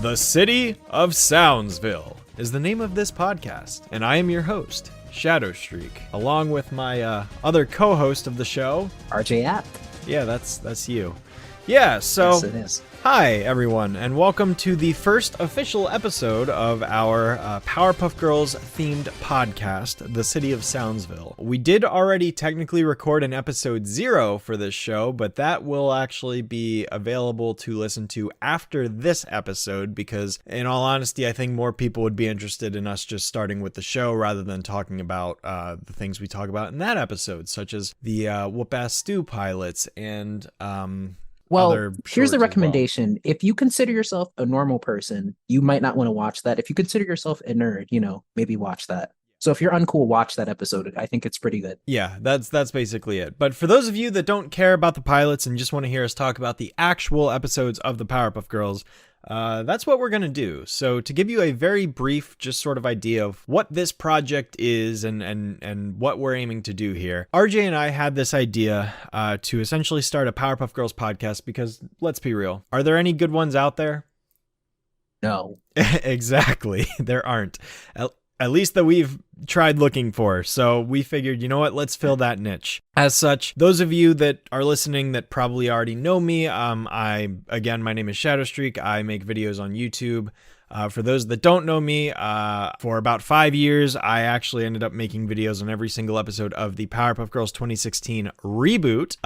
The City of Soundsville is the name of this podcast, and I am your host, Shadowstreak, along with my other co-host of the show, RJ App. Yeah, that's you. Yeah, so Yes, it is. Hi everyone, and welcome to the first official episode of our Powerpuff Girls themed podcast, The City of Soundsville. We did already technically record an episode 0 for this show, but that will actually be available to listen to after this episode because, in all honesty, I think more people would be interested in us just starting with the show rather than talking about the things we talk about in that episode, such as the Whoop-Ass Stew pilots and Well, here's the recommendation. Well. If you consider yourself a normal person, you might not want to watch that. If you consider yourself a nerd, maybe watch that. So if you're uncool, watch that episode. I think it's pretty good. Yeah, that's basically it. But for those of you that don't care about the pilots and just want to hear us talk about the actual episodes of the Powerpuff Girls, that's what we're going to do. So to give you a very brief, just sort of idea of what this project is and what we're aiming to do here, RJ and I had this idea to essentially start a Powerpuff Girls podcast because, let's be real, are there any good ones out there? No. Exactly. There aren't. At least that we've tried looking for. So we figured, you know what, let's fill that niche. As such, those of you that are listening that probably already know me, my name is Shadowstreak. I make videos on YouTube. For those that don't know me, for about 5 years, I actually ended up making videos on every single episode of the Powerpuff Girls 2016 reboot.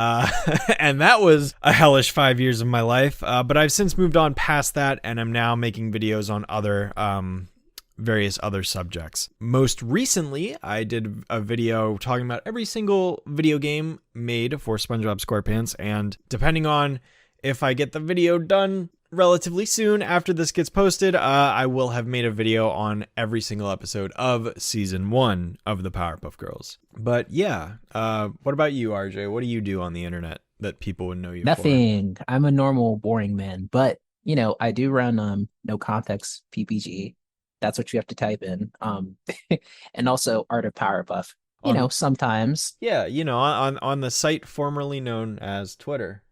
And that was a hellish 5 years of my life. But I've since moved on past that, and I'm now making videos on other various other subjects. Most recently, I did a video talking about every single video game made for SpongeBob SquarePants, and depending on if I get the video done relatively soon after this gets posted, I will have made a video on every single episode of Season 1 of the Powerpuff Girls. But yeah, what about you, RJ? What do you do on the internet that people would know you Nothing. For? I'm a normal, boring man, but, I do run No Context PPG. That's what you have to type in. And also Art of Powerpuff. Sometimes. Yeah, on the site formerly known as Twitter.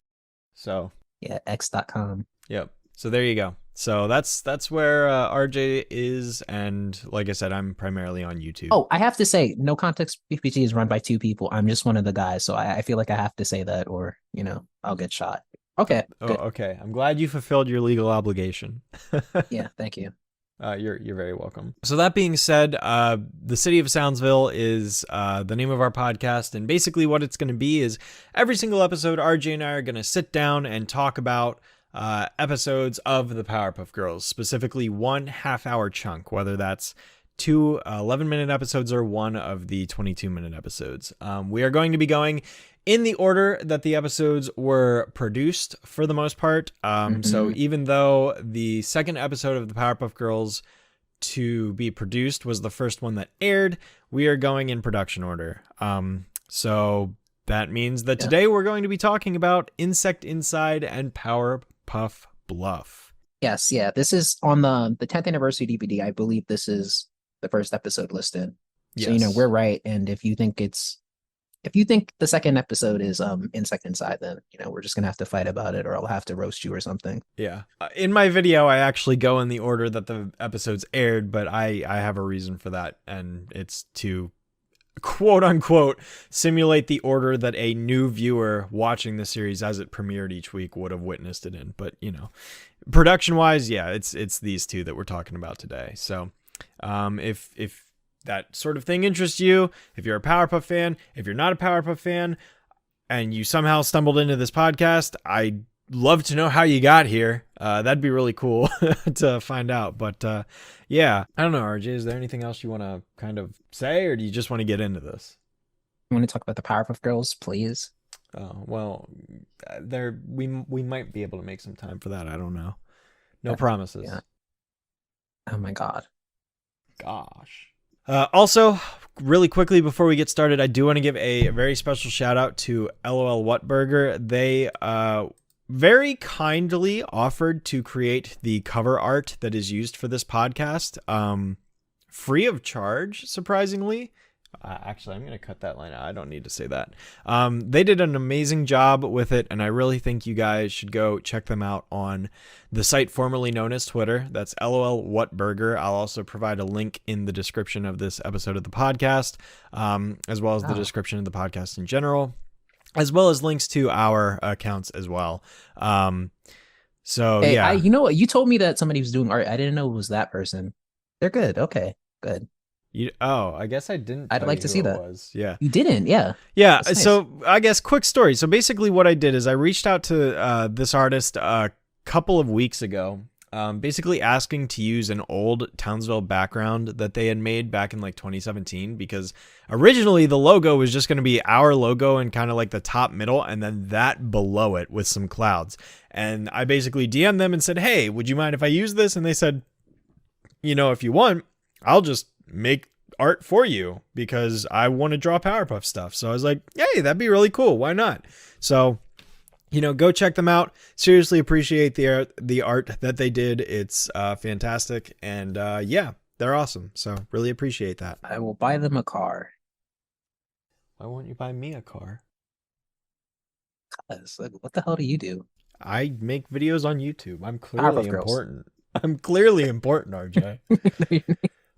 So. Yeah, x.com. Yep. So there you go. So that's where RJ is, and like I said, I'm primarily on YouTube. Oh, I have to say, No Context PPG is run by 2 people. I'm just one of the guys, so I feel like I have to say that, or I'll get shot. Okay. Oh, okay. I'm glad you fulfilled your legal obligation. Yeah, thank you. You're very welcome. So that being said, the City of Soundsville is the name of our podcast, and basically what it's going to be is every single episode, RJ and I are going to sit down and talk about episodes of the Powerpuff Girls, specifically 1 half-hour chunk, whether that's 2 11-minute episodes or 1 of the 22-minute episodes. We are going to be going in the order that the episodes were produced for the most part. So even though the second episode of the Powerpuff Girls to be produced was the first one that aired, we are going in production order. So that means that today we're going to be talking about Inside and Powerpuff Bluff. Yes, yeah. This is on the 10th anniversary DVD. I believe this is the first episode listed. Yes. So, we're right. And if you think the second episode is Inside, then we're just gonna have to fight about it, or I'll have to roast you or something. Yeah. In my video, I actually go in the order that the episodes aired, but I have a reason for that, and it's to quote unquote simulate the order that a new viewer watching the series as it premiered each week would have witnessed it in. But production wise, yeah, it's these two that we're talking about today. So if that sort of thing interests you, if you're a Powerpuff fan, if you're not a Powerpuff fan, and you somehow stumbled into this podcast, I'd love to know how you got here. That'd be really cool to find out. But yeah, I don't know, RJ, is there anything else you want to kind of say, or do you just want to get into this? You want to talk about the Powerpuff Girls, please? Oh, well, we might be able to make some time for that. I don't know. No promises. Yeah. Oh my God. Gosh. Also, really quickly before we get started, I do want to give a very special shout out to LOL Whatburger. They very kindly offered to create the cover art that is used for this podcast, free of charge, surprisingly. Actually, I'm going to cut that line out. I don't need to say that. They did an amazing job with it, and I really think you guys should go check them out on the site formerly known as Twitter. That's LOL Whatburger. I'll also provide a link in the description of this episode of the podcast, as well as the description of the podcast in general, as well as links to our accounts as well. Hey, you know what? You told me that somebody was doing art. I didn't know it was that person. They're good. Okay, good. I guess I didn't. I'd like to see that. Yeah, you didn't. Yeah. Nice. So I guess quick story. So basically, what I did is I reached out to this artist a couple of weeks ago, basically asking to use an old Townsville background that they had made back in like 2017, because originally the logo was just going to be our logo and kind of like the top middle, and then that below it with some clouds. And I basically DM'd them and said, "Hey, would you mind if I use this?" And they said, "If you want, I'll just make art for you because I want to draw Powerpuff stuff." So I was like, "Hey, that'd be really cool. Why not?" So, go check them out. Seriously appreciate the art that they did. It's fantastic. And they're awesome. So really appreciate that. I will buy them a car. Why won't you buy me a car? What the hell do you do? I make videos on YouTube. I'm clearly important. I'm clearly important, RJ.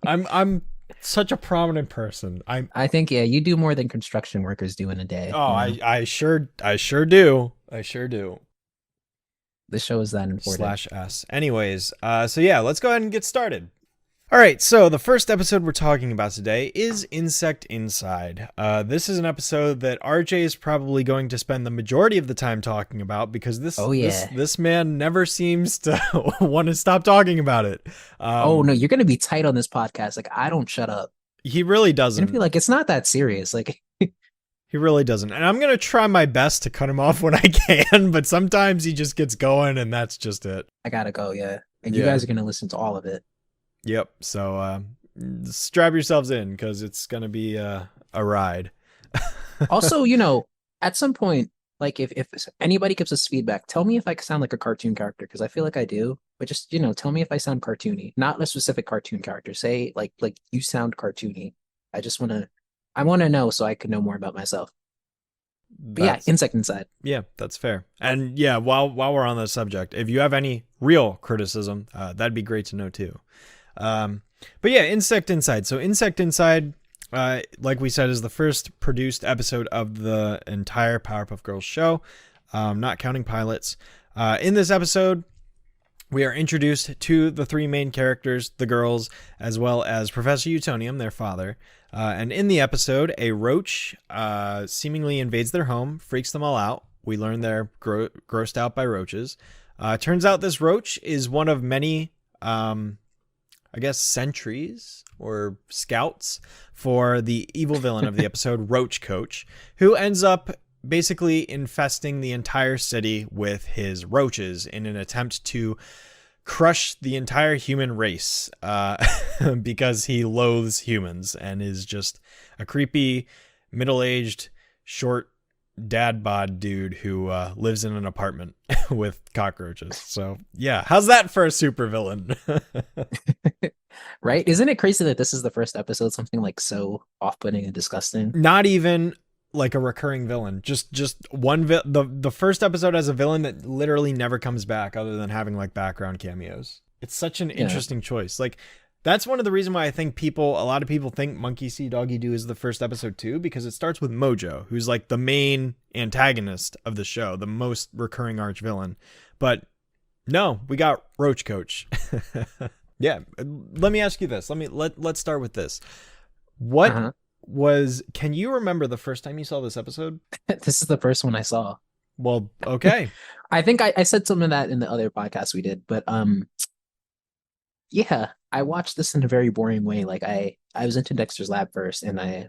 I'm such a prominent person. I think you do more than construction workers do in a day. Oh, I sure do. I sure do. The show is that important. /S. Anyways, so yeah, let's go ahead and get started. All right, so the first episode we're talking about today is Inside Inside. This is an episode that RJ is probably going to spend the majority of the time talking about because this man never seems to want to stop talking about it. Oh no, you're gonna be tight on this podcast. Like, I don't shut up. He really doesn't. I feel like it's not that serious. Like, he really doesn't. And I'm gonna try my best to cut him off when I can, but sometimes he just gets going, and that's just it. I gotta go, and you guys are gonna listen to all of it. Yep. So strap yourselves in because it's gonna be a ride. Also, at some point, like if anybody gives us feedback, tell me if I sound like a cartoon character, because I feel like I do. But just tell me if I sound cartoony, not a specific cartoon character. Say like you sound cartoony. I want to know so I can know more about myself. But Inside. Yeah, that's fair. And yeah, while we're on the subject, if you have any real criticism, that'd be great to know too. But yeah, Inside. So Inside, like we said, is the first produced episode of the entire Powerpuff Girls show, not counting pilots. In this episode, we are introduced to the three main characters, the girls, as well as Professor Utonium, their father. And in the episode, a roach seemingly invades their home, freaks them all out. We learn they're grossed out by roaches. Turns out this roach is one of many sentries or scouts for the evil villain of the episode, Roach Coach, who ends up basically infesting the entire city with his roaches in an attempt to crush the entire human race because he loathes humans and is just a creepy, middle-aged, short dad bod dude who lives in an apartment with cockroaches. So yeah, how's that for a supervillain? Right? Isn't it crazy that this is the first episode, something like so off-putting and disgusting? Not even like a recurring villain, just one the first episode has a villain that literally never comes back other than having like background cameos. It's such an interesting choice. Like, that's one of the reasons why I think a lot of people think Monkey See, Doggy Do is the first episode too, because it starts with Mojo, who's like the main antagonist of the show, the most recurring arch villain. But no, we got Roach Coach. Yeah, let me ask you this. Let's start with this. What can you remember the first time you saw this episode? This is the first one I saw. Well, okay. I think I said some of that in the other podcast we did, but yeah, I watched this in a very boring way. Like I was into Dexter's Lab first, and I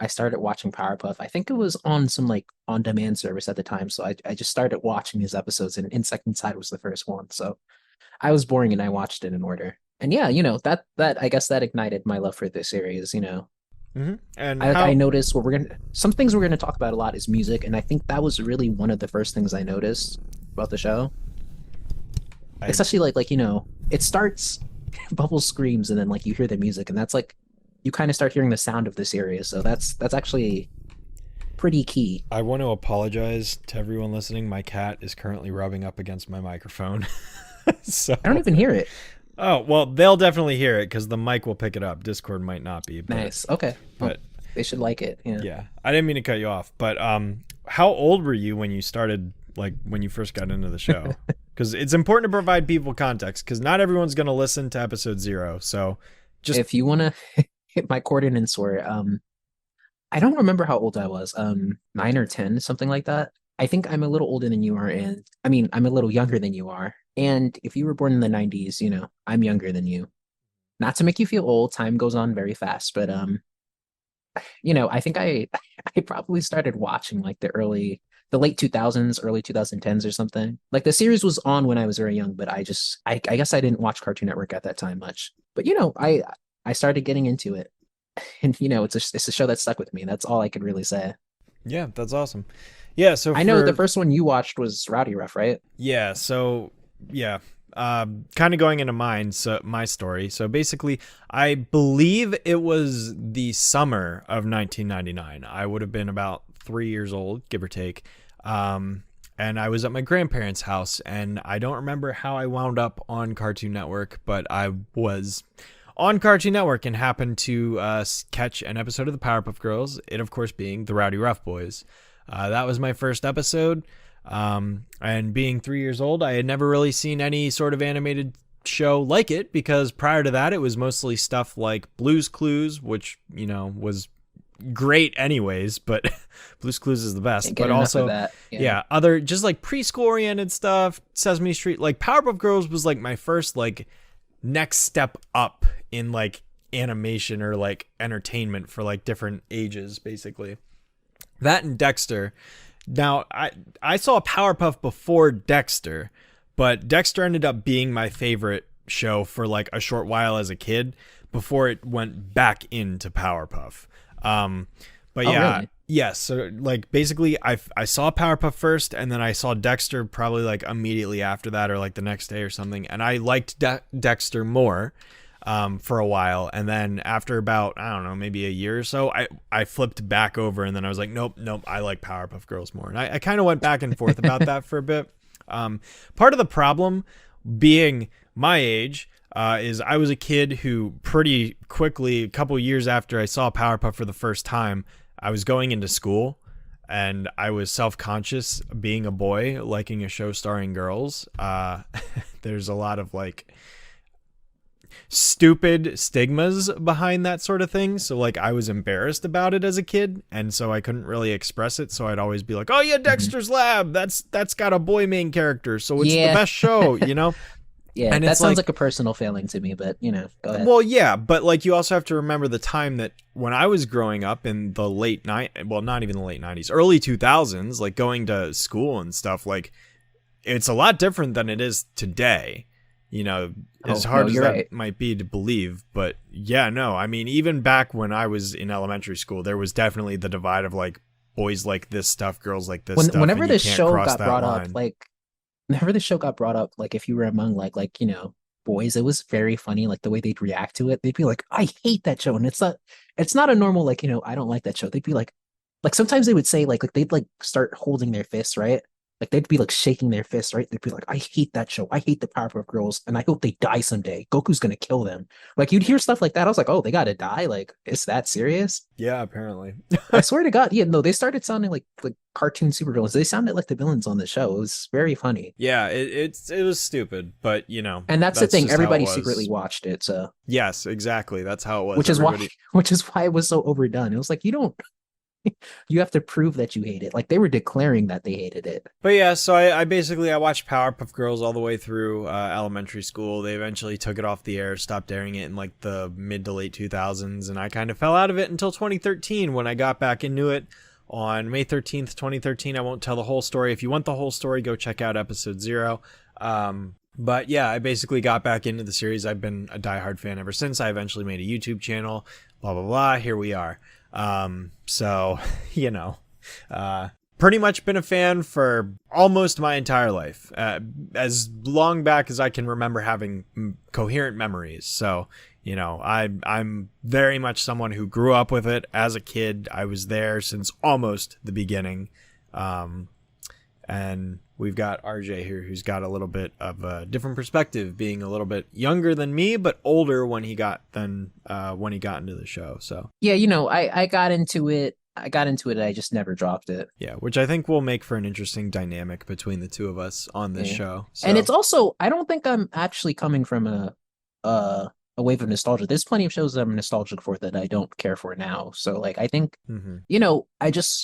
started watching Powerpuff. I think it was on some like on-demand service at the time, so I just started watching these episodes, and Inside was the first one. So I was boring, and I watched it in order. And yeah, that I guess that ignited my love for this series. Mm-hmm. And I noticed some things we're gonna talk about a lot is music, and I think that was really one of the first things I noticed about the show. Especially like it starts, Bubbles screams, and then like you hear the music, and that's like you kind of start hearing the sound of the series. So that's actually pretty key. I want to apologize to everyone listening. My cat is currently rubbing up against my microphone. So I don't even hear it. Oh, well, they'll definitely hear it because the mic will pick it up. Discord might not be. But, Nice. Okay. But they should like it. Yeah. Yeah. I didn't mean to cut you off, but how old were you when you started, like when you first got into the show? Because it's important to provide people context because not everyone's going to listen to episode 0. So just if you want to hit my coordinates were, I don't remember how old I was. 9 or 10, something like that. I think I'm a little older than you are, and I mean, I'm a little younger than you are. And if you were born in the 90s, you know, I'm younger than you. Not to make you feel old, time goes on very fast, but you know, I think I probably started watching like the late 2000s, early 2010s or something. Like the series was on when I was very young, but I guess I didn't watch Cartoon Network at that time much. But you know, I started getting into it. And you know, it's a show that stuck with me. That's all I could really say. Yeah, that's awesome. Yeah, so I know the first one you watched was Rowdy Ruff, right? Yeah, so yeah, kind of going into my story. So basically, I believe it was the summer of 1999. I would have been about 3 years old, give or take. And I was at my grandparents' house, and I don't remember how I wound up on Cartoon Network, but I was on Cartoon Network and happened to catch an episode of the Powerpuff Girls, it of course being the Rowdy Ruff Boys. That was my first episode. And being 3 years old, I had never really seen any sort of animated show like it because prior to that, it was mostly stuff like Blue's Clues, which, you know, was great anyways, but Blue's Clues is the best. But also, yeah, other just like preschool oriented stuff, Sesame Street, like Powerpuff Girls was like my first like next step up in like animation or like entertainment for like different ages, basically. That and Dexter. Now, I saw Powerpuff before Dexter, but Dexter ended up being my favorite show for like a short while as a kid before it went back into Powerpuff. But yeah, really? yes. So like basically I saw Powerpuff first and then I saw Dexter probably like immediately after that or like the next day or something. And I liked Dexter more. For a while, and then after about I don't know maybe a year or so I flipped back over and then I was like nope I like Powerpuff Girls more, and I kind of went back and forth about that for a bit. Part of the problem being my age is I was a kid who pretty quickly, a couple years after I saw Powerpuff for the first time, I was going into school and I was self-conscious being a boy liking a show starring girls. There's a lot of like stupid stigmas behind that sort of thing, so like I was embarrassed about it as a kid, and so I couldn't really express it, so I'd always be like, oh yeah, Dexter's Lab, that's got a boy main character, so it's the best show, you know. Yeah, and that sounds like a personal failing to me, but you know, go ahead. Well, yeah, but like you also have to remember the time that when I was growing up in the late not even the late 90s, early 2000s, like going to school and stuff, like it's a lot different than it is today. You know, as hard as that might be to believe, but yeah, no, I mean, even back when I was in elementary school, there was definitely the divide of like boys like this stuff, girls like this stuff. Whenever the show got brought up, like if you were among like you know boys, it was very funny, like the way they'd react to it. They'd be like, I hate that show, and it's not a normal like, you know, I don't like that show. They'd be like sometimes they would say like they'd like start holding their fists, right? Like they'd be like shaking their fists, right? They'd be like, I hate that show. I hate the Powerpuff Girls, and I hope they die someday. Goku's gonna kill them. Like you'd hear stuff like that. I was like, oh, they gotta die? Like, is that serious? Yeah, apparently. I swear to God, yeah, no, they started sounding like cartoon supervillains. They sounded like the villains on the show. It was very funny. Yeah, it was stupid, but you know. And that's the thing. Everybody secretly watched it. So yes, exactly. That's how it was. Which is why it was so overdone. It was like you have to prove that you hate it. Like they were declaring that they hated it. But yeah, so I basically watched Powerpuff Girls all the way through elementary school. They eventually took it off the air, stopped airing it in like the mid to late 2000s, and I kind of fell out of it until 2013 when I got back into it on May 13th, 2013. I won't tell the whole story. If you want the whole story, go check out episode 0. But yeah, I basically got back into the series. I've been a diehard fan ever since. I eventually made a YouTube channel, blah, blah, blah. Here we are. So, you know, pretty much been a fan for almost my entire life, as long back as I can remember having coherent memories. So, you know, I'm very much someone who grew up with it as a kid. I was there since almost the beginning. And we've got RJ here, who's got a little bit of a different perspective, being a little bit younger than me, but older when he got into the show. So yeah, you know, I got into it. And I just never dropped it. Yeah, which I think will make for an interesting dynamic between the two of us on this show. So. And it's also, I don't think I'm actually coming from a wave of nostalgia. There's plenty of shows that I'm nostalgic for that I don't care for now. So like, I think, you know,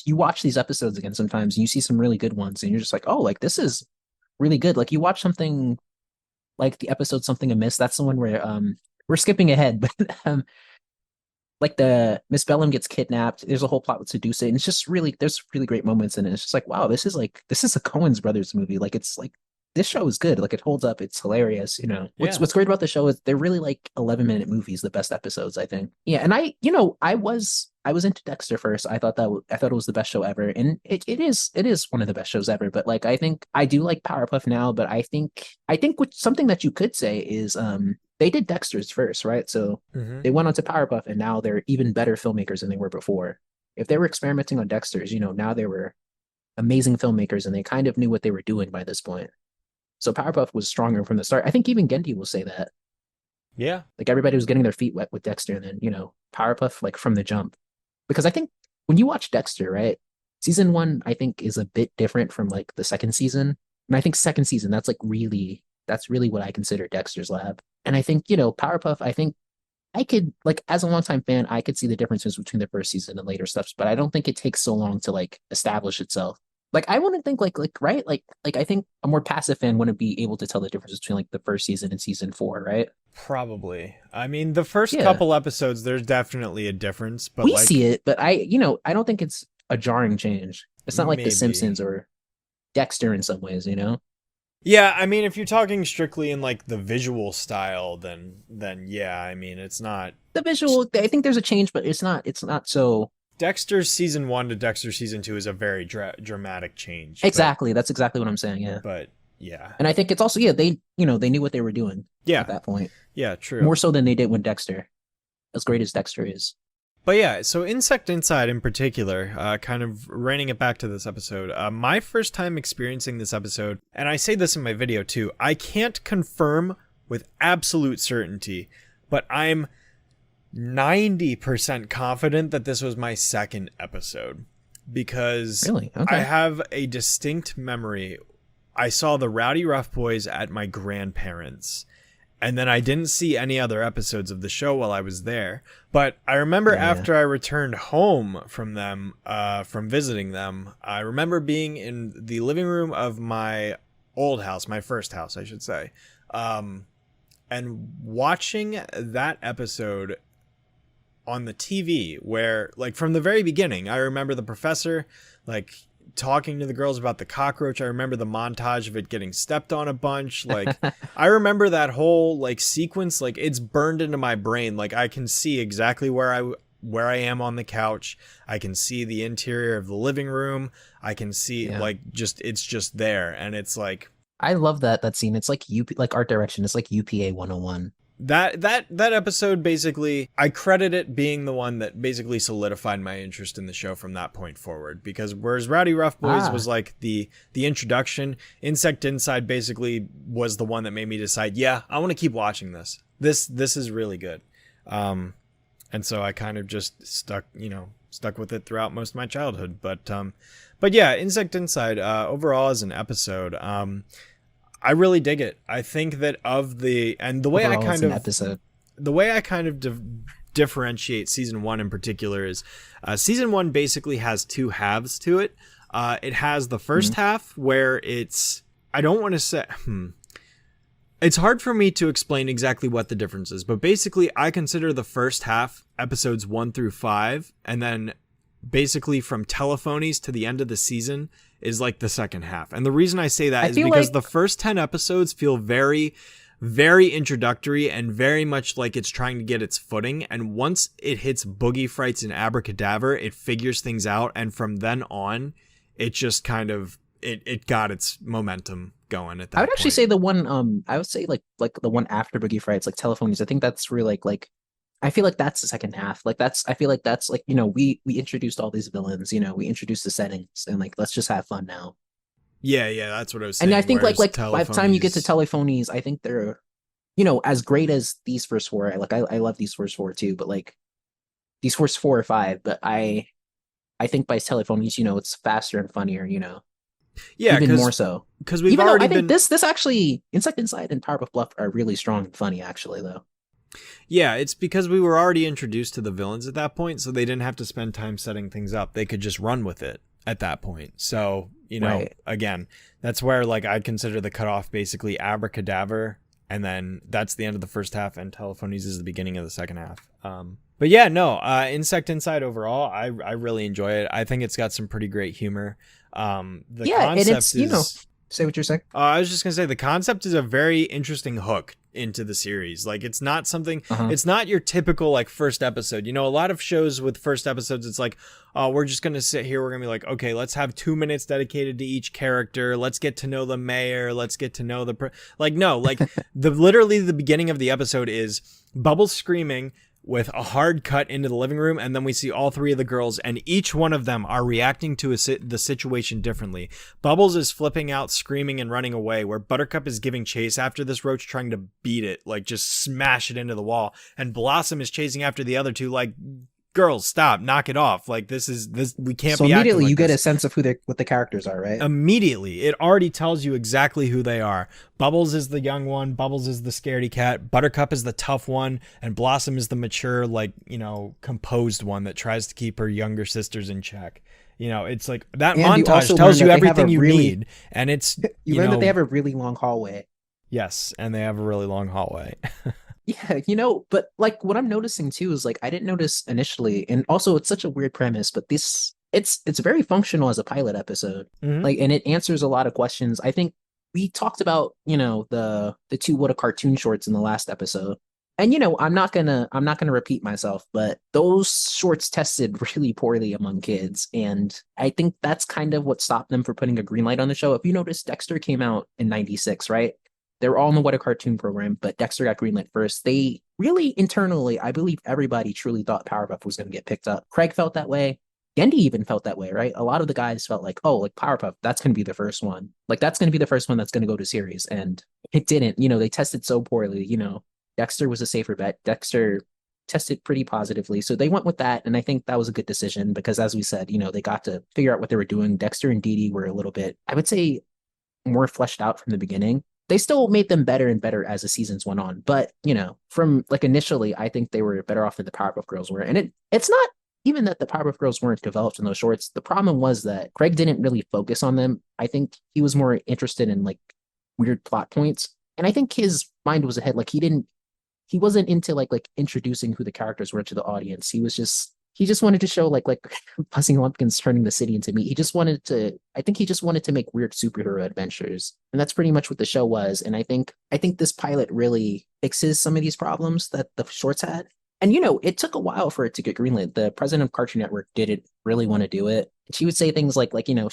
you watch these episodes again sometimes and you see some really good ones and you're just like, oh, like this is really good. Like you watch something like the episode Something Amiss. That's the one where we're skipping ahead, but like the Miss Bellum gets kidnapped. There's a whole plot with Seduce, and it's just really, there's really great moments in it. It's just like, wow, this is a Coen's Brothers movie. Like it's like, this show is good. Like it holds up. It's hilarious. You know, what's great about the show is they're really like 11-minute movies, the best episodes, I think. Yeah. And I was into Dexter first. I thought it was the best show ever. And it is one of the best shows ever. But like, I think I do like Powerpuff now, but I think something that you could say is, they did Dexter's first, right? So they went on to Powerpuff and now they're even better filmmakers than they were before. If they were experimenting on Dexter's, you know, now they were amazing filmmakers and they kind of knew what they were doing by this point. So Powerpuff was stronger from the start. I think even Gendy will say that. Yeah. Like everybody was getting their feet wet with Dexter and then, you know, Powerpuff like from the jump. Because I think when you watch Dexter, right? Season 1, I think, is a bit different from like the second season. And I think second season, that's really what I consider Dexter's Lab. And I think, you know, Powerpuff, I think I could, like, as a longtime fan, I could see the differences between the first season and later stuff, but I don't think it takes so long to like establish itself. Like, I wouldn't think right? Like I think a more passive fan wouldn't be able to tell the difference between like the first season and season 4, right? Probably. I mean, the first couple episodes, there's definitely a difference, but we see it, but I don't think it's a jarring change. It's not like The Simpsons or Dexter in some ways, you know? Yeah, I mean, if you're talking strictly in like the visual style, then yeah, I mean, it's not the visual. I think there's a change, but it's not so. Dexter's season 1 to Dexter season 2 is a very dramatic change. Exactly, that's exactly what I'm saying. Yeah, but yeah, and I think it's also they knew what they were doing. Yeah, at that point. Yeah, true. More so than they did when Dexter, as great as Dexter is. But yeah, so Insect Inside in particular, kind of reining it back to this episode, my first time experiencing this episode, and I say this in my video too, I can't confirm with absolute certainty, but I'm 90% confident that this was my second episode. Because really? Okay. I have a distinct memory. I saw the Rowdy Rough Boys at my grandparents'. And then I didn't see any other episodes of the show while I was there. But I remember after I returned home from them, from visiting them, I remember being in the living room of my old house, my first house, I should say, and watching that episode on the TV where, like, from the very beginning, I remember the professor, like, talking to the girls about the cockroach. I remember the montage of it getting stepped on a bunch. Like, I remember that whole like sequence. Like, it's burned into my brain. Like, I can see exactly where I am on the couch. I can see the interior of the living room. I can see it's just there, and it's like, I love that scene. It's like like art direction. It's like UPA 101. That episode, basically, I credit it being the one that basically solidified my interest in the show from that point forward. Because whereas Rowdy Rough Boys was like the introduction, Insect Inside basically was the one that made me decide, yeah, I want to keep watching this. This is really good. And so I kind of just stuck with it throughout most of my childhood. But yeah, Insect Inside, overall as an episode, I really dig it. I think that the way I kind of differentiate season 1 in particular is season 1 basically has 2 halves to it. It has the first half where it's hard for me to explain exactly what the difference is, but basically I consider the first half episodes 1 through 5, and then basically from Telephonies to the end of the season is like the second half. And the reason I say that is because the first 10 episodes feel very, very introductory and very much like it's trying to get its footing. And once it hits Boogie Frights and Abracadabra, it figures things out. And from then on, it just kind of, it got its momentum going at that point. I would actually say the one, I would say like the one after Boogie Frights, like Telephonies. I think that's really like I feel like that's the second half. Like that's I feel like that's like, we introduced all these villains, we introduced the settings and like let's just have fun now. Yeah, that's what I was And I saying. think Whereas by the time you get to Telephonies, Telephonies, I think they're, as great as these first four. I love these first four too, but like these first four or five, but I think by Telephonies, it's faster and funnier, yeah, even more so. because we've Even though I already think been. this actually Inside and Powerpuff Bluff are really strong and funny actually though. Yeah, it's because we were already introduced to the villains at that point, so they didn't have to spend time setting things up. They could just run with it at that point. So, Right. again, that's where like I consider the cutoff basically Abracadaver, and then that's the end of the first half, and Telephonies is the beginning of the second half. But yeah, no, Insect Inside overall, I really enjoy it. I think it's got some pretty great humor. The Yeah, and concept it's, is say what you're saying. I was just gonna say the concept is a very interesting hook into the series. Like it's not something, Uh-huh. it's not your typical like first episode. A lot of shows with first episodes, it's like, oh, we're just gonna sit here. We're gonna be like, okay, let's have 2 minutes dedicated to each character. Let's get to know the mayor. Let's get to know like no, like literally the beginning of the episode is Bubbles screaming with a hard cut into the living room, and then we see all three of the girls, and each one of them are reacting to the situation differently. Bubbles is flipping out, screaming, and running away, where Buttercup is giving chase after this roach, trying to beat it, like just smash it into the wall, and Blossom is chasing after the other two, like, girls, stop, knock it off. Like this we can't So be acting immediately like you get this. a sense of what the characters are, right? Immediately, it already tells you exactly who they are. Bubbles is the young one, Bubbles is the scaredy cat, Buttercup is the tough one, and Blossom is the mature, like, composed one that tries to keep her younger sisters in check. It's like that And you montage also tells learn you that they have everything a you really need, and it's you learn that they have a really long hallway. yes, and they have a really long hallway. Yeah, but like what I'm noticing too is like I didn't notice initially, and also it's such a weird premise, but this it's very functional as a pilot episode. Mm-hmm. Like, and it answers a lot of questions. I think we talked about, the two What a Cartoon shorts in the last episode. And I'm not gonna repeat myself, but those shorts tested really poorly among kids. And I think that's kind of what stopped them from putting a green light on the show. If you notice, Dexter came out in 96, right? They were all in the What a Cartoon program, but Dexter got greenlit first. They really internally, I believe everybody truly thought Powerpuff was going to get picked up. Craig felt that way. Gendy even felt that way, right? A lot of the guys felt like, oh, like Powerpuff, that's going to be the first one. Like that's going to be the first one that's going to go to series. And it didn't. They tested so poorly. Dexter was a safer bet. Dexter tested pretty positively. So they went with that. And I think that was a good decision because, as we said, they got to figure out what they were doing. Dexter and Dee Dee were a little bit, I would say, more fleshed out from the beginning. They still made them better and better as the seasons went on. But, from like initially, I think they were better off than the Powerpuff Girls were. And it's not even that the Powerpuff Girls weren't developed in those shorts. The problem was that Craig didn't really focus on them. I think he was more interested in like weird plot points. And I think his mind was ahead. Like he wasn't into like introducing who the characters were to the audience. He just wanted to show like Fuzzy Lumpkins turning the city into meat. I think he just wanted to make weird superhero adventures. And that's pretty much what the show was. And I think this pilot really fixes some of these problems that the shorts had. And it took a while for it to get greenlit. The president of Cartoon Network didn't really want to do it. She would say things like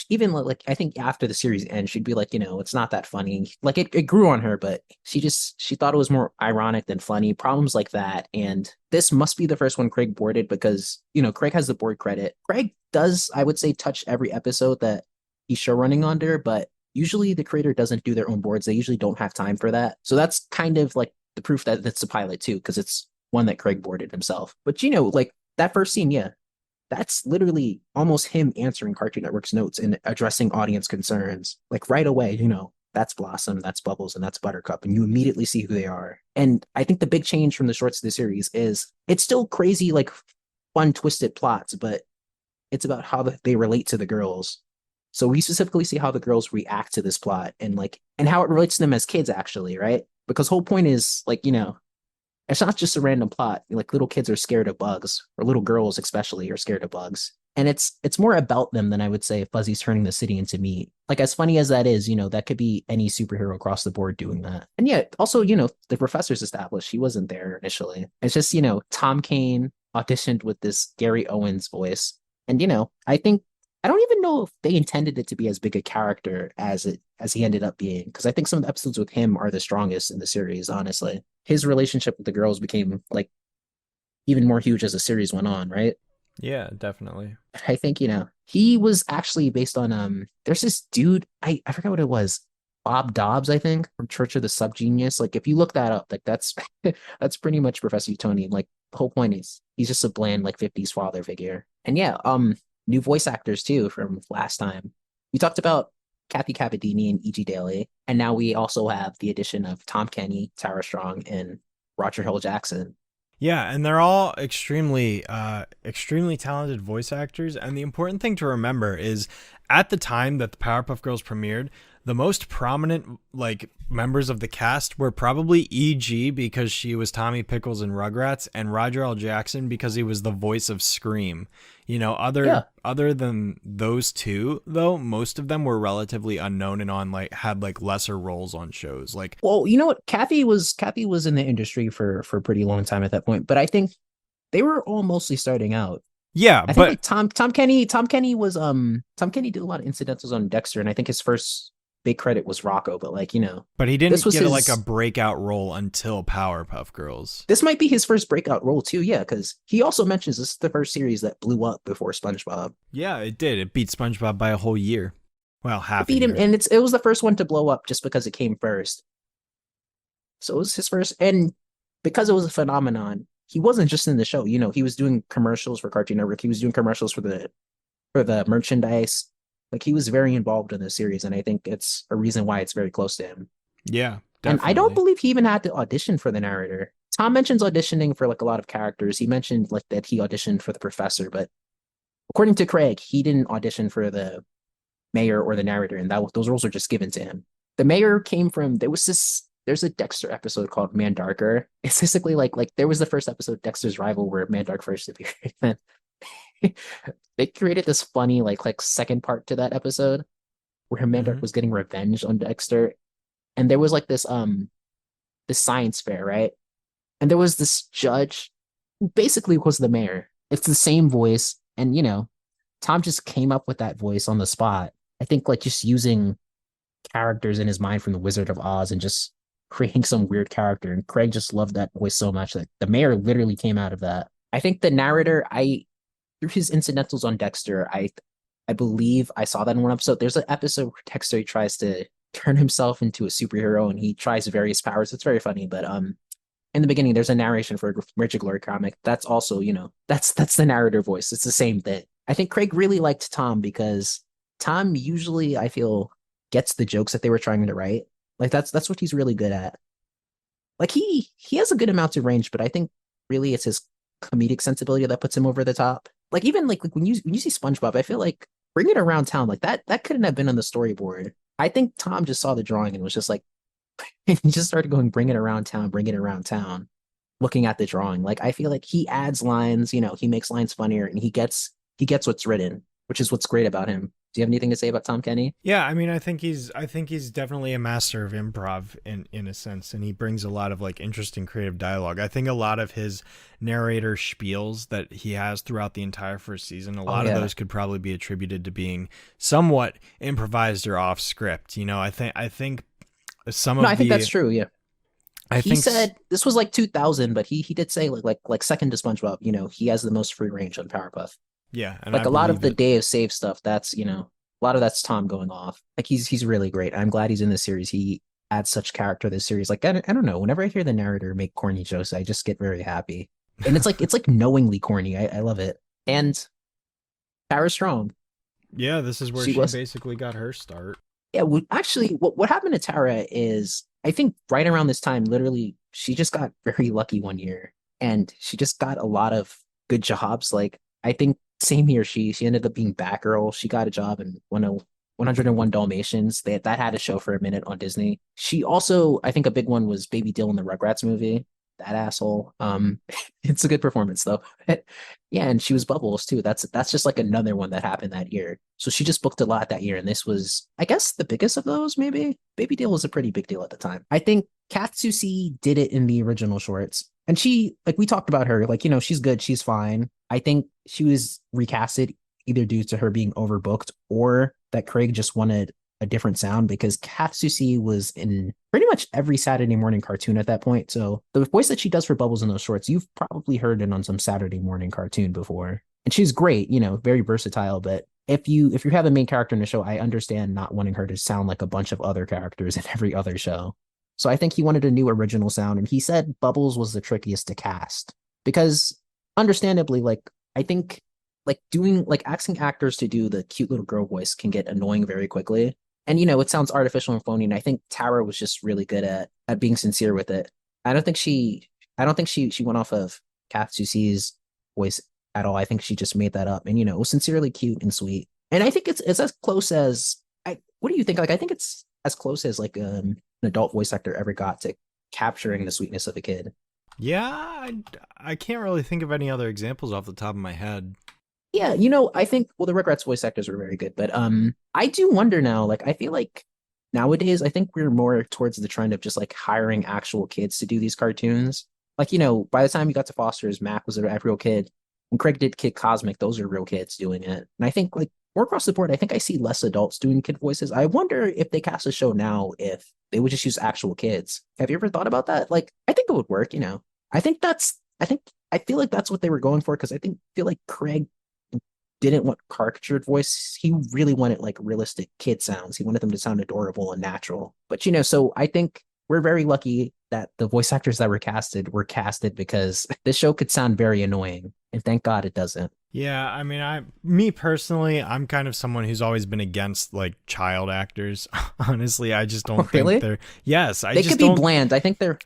even like I think after the series ends, she'd be like, it's not that funny. Like it grew on her, but she thought it was more ironic than funny. Problems like that. And this must be the first one Craig boarded because, Craig has the board credit. Craig does, I would say, touch every episode that he's show running under, but usually the creator doesn't do their own boards. They usually don't have time for that. So that's kind of like the proof that it's a pilot too, because it's one that Craig boarded himself. But like that first scene, yeah, that's literally almost him answering Cartoon Network's notes and addressing audience concerns. Like right away, that's Blossom, that's Bubbles, and that's Buttercup, and you immediately see who they are. And I think the big change from the shorts to the series is it's still crazy, like fun, twisted plots, but it's about how they relate to the girls. So we specifically see how the girls react to this plot and how it relates to them as kids, actually, right? Because whole point is like, it's not just a random plot. Like little kids are scared of bugs, or little girls especially are scared of bugs. And it's more about them than I would say Fuzzy's turning the city into meat. Like as funny as that is, that could be any superhero across the board doing that. And yeah, also, the professor's established. He wasn't there initially. It's just, Tom Kane auditioned with this Gary Owens voice. And, I don't even know if they intended it to be as big a character as he ended up being. Because I think some of the episodes with him are the strongest in the series, honestly. His relationship with the girls became like even more huge as the series went on, right? Yeah, definitely. I think, he was actually based on there's this dude, I forgot what it was. Bob Dobbs, I think, from Church of the Subgenius. Like if you look that up, like that's that's pretty much Professor Utonium. Like the whole point is he's just a bland like 50s father figure. And yeah, new voice actors too from last time. We talked about Kathy Cavadini and E.G. Daily, and now we also have the addition of Tom Kenny, Tara Strong, and Roger Hill Jackson. Yeah, and they're all extremely talented voice actors. And the important thing to remember is, at the time that the Powerpuff Girls premiered, the most prominent like members of the cast were probably E.G. because she was Tommy Pickles in Rugrats, and Roger L. Jackson because he was the voice of Scream. Yeah. Other than those two, though, most of them were relatively unknown and on like had like lesser roles on shows. Like, Well, you know what? Kathy was in the industry for a pretty long time at that point, but I think they were all mostly starting out. yeah, I think but like Tom Kenny was Tom Kenny did a lot of incidentals on Dexter, and I think his first big credit was Rocco, but like, but he this didn't was get like a his breakout role until Powerpuff Girls. this might be his first breakout role too, yeah, because he also mentions this is the first series that blew up before SpongeBob. Yeah, it did. It beat SpongeBob by a whole year. Well, It half a beat him, year. and it was the first one to blow up just because it came first. So it was his first, and because it was a phenomenon, he wasn't just in the show. He was doing commercials for Cartoon Network. He was doing commercials for the merchandise. Like he was very involved in the series, and I think it's a reason why it's very close to him. Yeah, And I don't definitely. believe he even had to audition for the narrator. Tom mentions auditioning for like a lot of characters. He mentioned like that he auditioned for the professor, but according to Craig, he didn't audition for the mayor or the narrator, and those roles are just given to him. The mayor came from there's a Dexter episode called Man Darker. It's basically like there was the first episode, Dexter's Rival, where Man Dark first appeared. And they created this funny like second part to that episode where Mandark Hmm. was getting revenge on Dexter. And there was like this science fair, right? And there was this judge who basically was the mayor. It's the same voice. And Tom just came up with that voice on the spot. I think like just using characters in his mind from the Wizard of Oz and just creating some weird character. And Craig just loved that voice so much that the mayor literally came out of that. I think the narrator, through his incidentals on Dexter, I believe I saw that in one episode. There's an episode where Dexter tries to turn himself into a superhero and he tries various powers. It's very funny, but in the beginning there's a narration for a Richard Glory comic. That's also, that's the narrator voice. It's the same thing. I think Craig really liked Tom because Tom usually I feel gets the jokes that they were trying to write. Like that's what he's really good at. Like he has a good amount of range, but I think really it's his comedic sensibility that puts him over the top. Like even like when you see SpongeBob, I feel like Bring It Around Town, like that couldn't have been on the storyboard. I think Tom just saw the drawing and was just like, and he just started going, bring it around town, looking at the drawing. Like I feel like he adds lines, he makes lines funnier and he gets what's written, which is what's great about him. Do you have anything to say about Tom Kenny? Yeah, I mean, I think he's definitely a master of improv in a sense, and he brings a lot of like interesting creative dialogue. I think a lot of his narrator spiels that he has throughout the entire first season, a Oh lot of yeah. those could probably be attributed to being somewhat improvised or off script. I think some No, I of think that's the true. Yeah. I He think said this was like 2000, but he did say like second to SpongeBob, he has the most free range on Powerpuff. yeah, and I Like a lot of believe the it. Day of Save stuff, that's a lot of that's Tom going off. Like he's really great. I'm glad he's in this series. He adds such character to this series. Like I don't know. Whenever I hear the narrator make corny jokes, I just get very happy. And it's like knowingly corny. I love it. And Tara Strong, Yeah, this is where she she was basically got her start. yeah. Actually, what happened to Tara is I think right around this time, literally, she just got very lucky one year, and she just got a lot of good jobs. Like I think same year, she ended up being Batgirl. She got a job in 101 Dalmatians. That had a show for a minute on Disney. She also, I think, a big one was Baby Dill in the Rugrats movie. That asshole. It's a good performance though. Yeah, and she was Bubbles too. That's just like another one that happened that year. So she just booked a lot that year, and this was, I guess, the biggest of those. Maybe Baby Deal was a pretty big deal at the time. I think Katsusi did it in the original shorts, and she, like we talked about her, like she's good, she's fine. I think she was recasted either due to her being overbooked or that Craig just wanted a different sound because Katsuki was in pretty much every Saturday morning cartoon at that point. So the voice that she does for Bubbles in those shorts, you've probably heard it on some Saturday morning cartoon before. And she's great, very versatile. But if you have the main character in the show, I understand not wanting her to sound like a bunch of other characters in every other show. So I think he wanted a new original sound, and he said Bubbles was the trickiest to cast because, understandably, I think asking actors to do the cute little girl voice can get annoying very quickly. And it sounds artificial and phony. And I think Tara was just really good at being sincere with it. I don't think she went off of Katsuki's voice at all. I think she just made that up, and it was sincerely cute and sweet. And I think it's as close as what do you think? I think it's as close as an adult voice actor ever got to capturing the sweetness of a kid. Yeah, I can't really think of any other examples off the top of my head. Yeah, I think the Rugrats voice actors were very good, but I do wonder now. I feel like nowadays, I think we're more towards the trend of just hiring actual kids to do these cartoons. By the time you got to Foster's, Mac was a real kid, and Craig did Kid Cosmic. Those are real kids doing it, and I think more across the board, I think I see less adults doing kid voices. I wonder if they cast a show now, if they would just use actual kids. Have you ever thought about that? I think it would work. I feel like that's what they were going for because feel like Craig didn't want caricatured voice. He really wanted realistic kid sounds. He wanted them to sound adorable and natural. But so I think we're very lucky that the voice actors that were casted because this show could sound very annoying. And thank God it doesn't. Yeah, I mean, me personally, I'm kind of someone who's always been against child actors. Honestly, I just don't think they're. Yes, they could be bland. I think they're.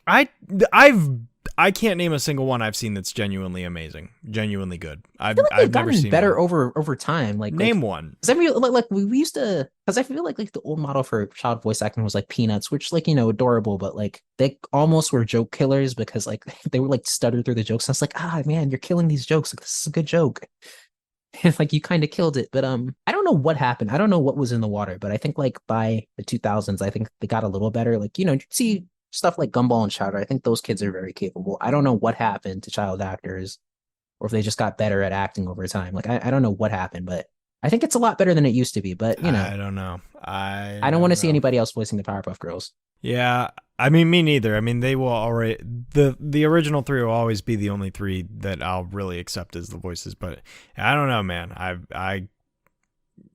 I can't name a single one I've seen that's genuinely amazing, genuinely good. I've never seen better one. over time. Name one. Because we used to. Because I feel like the old model for child voice acting was Peanuts, which adorable, but they almost were joke killers because they would stutter through the jokes. And I was man, you're killing these jokes. This is a good joke. And you kind of killed it, but I don't know what happened. I don't know what was in the water, but I think by the 2000s, I think they got a little better. You see stuff like Gumball and Chowder. I think those kids are very capable. I don't know what happened to child actors, or if they just got better at acting over time. I don't know what happened, but I think it's a lot better than it used to be. But I don't know. I don't want to see anybody else voicing the Powerpuff Girls. Yeah, I mean, me neither. I mean, they will already the original three will always be the only three that I'll really accept as the voices. But I don't know, man. I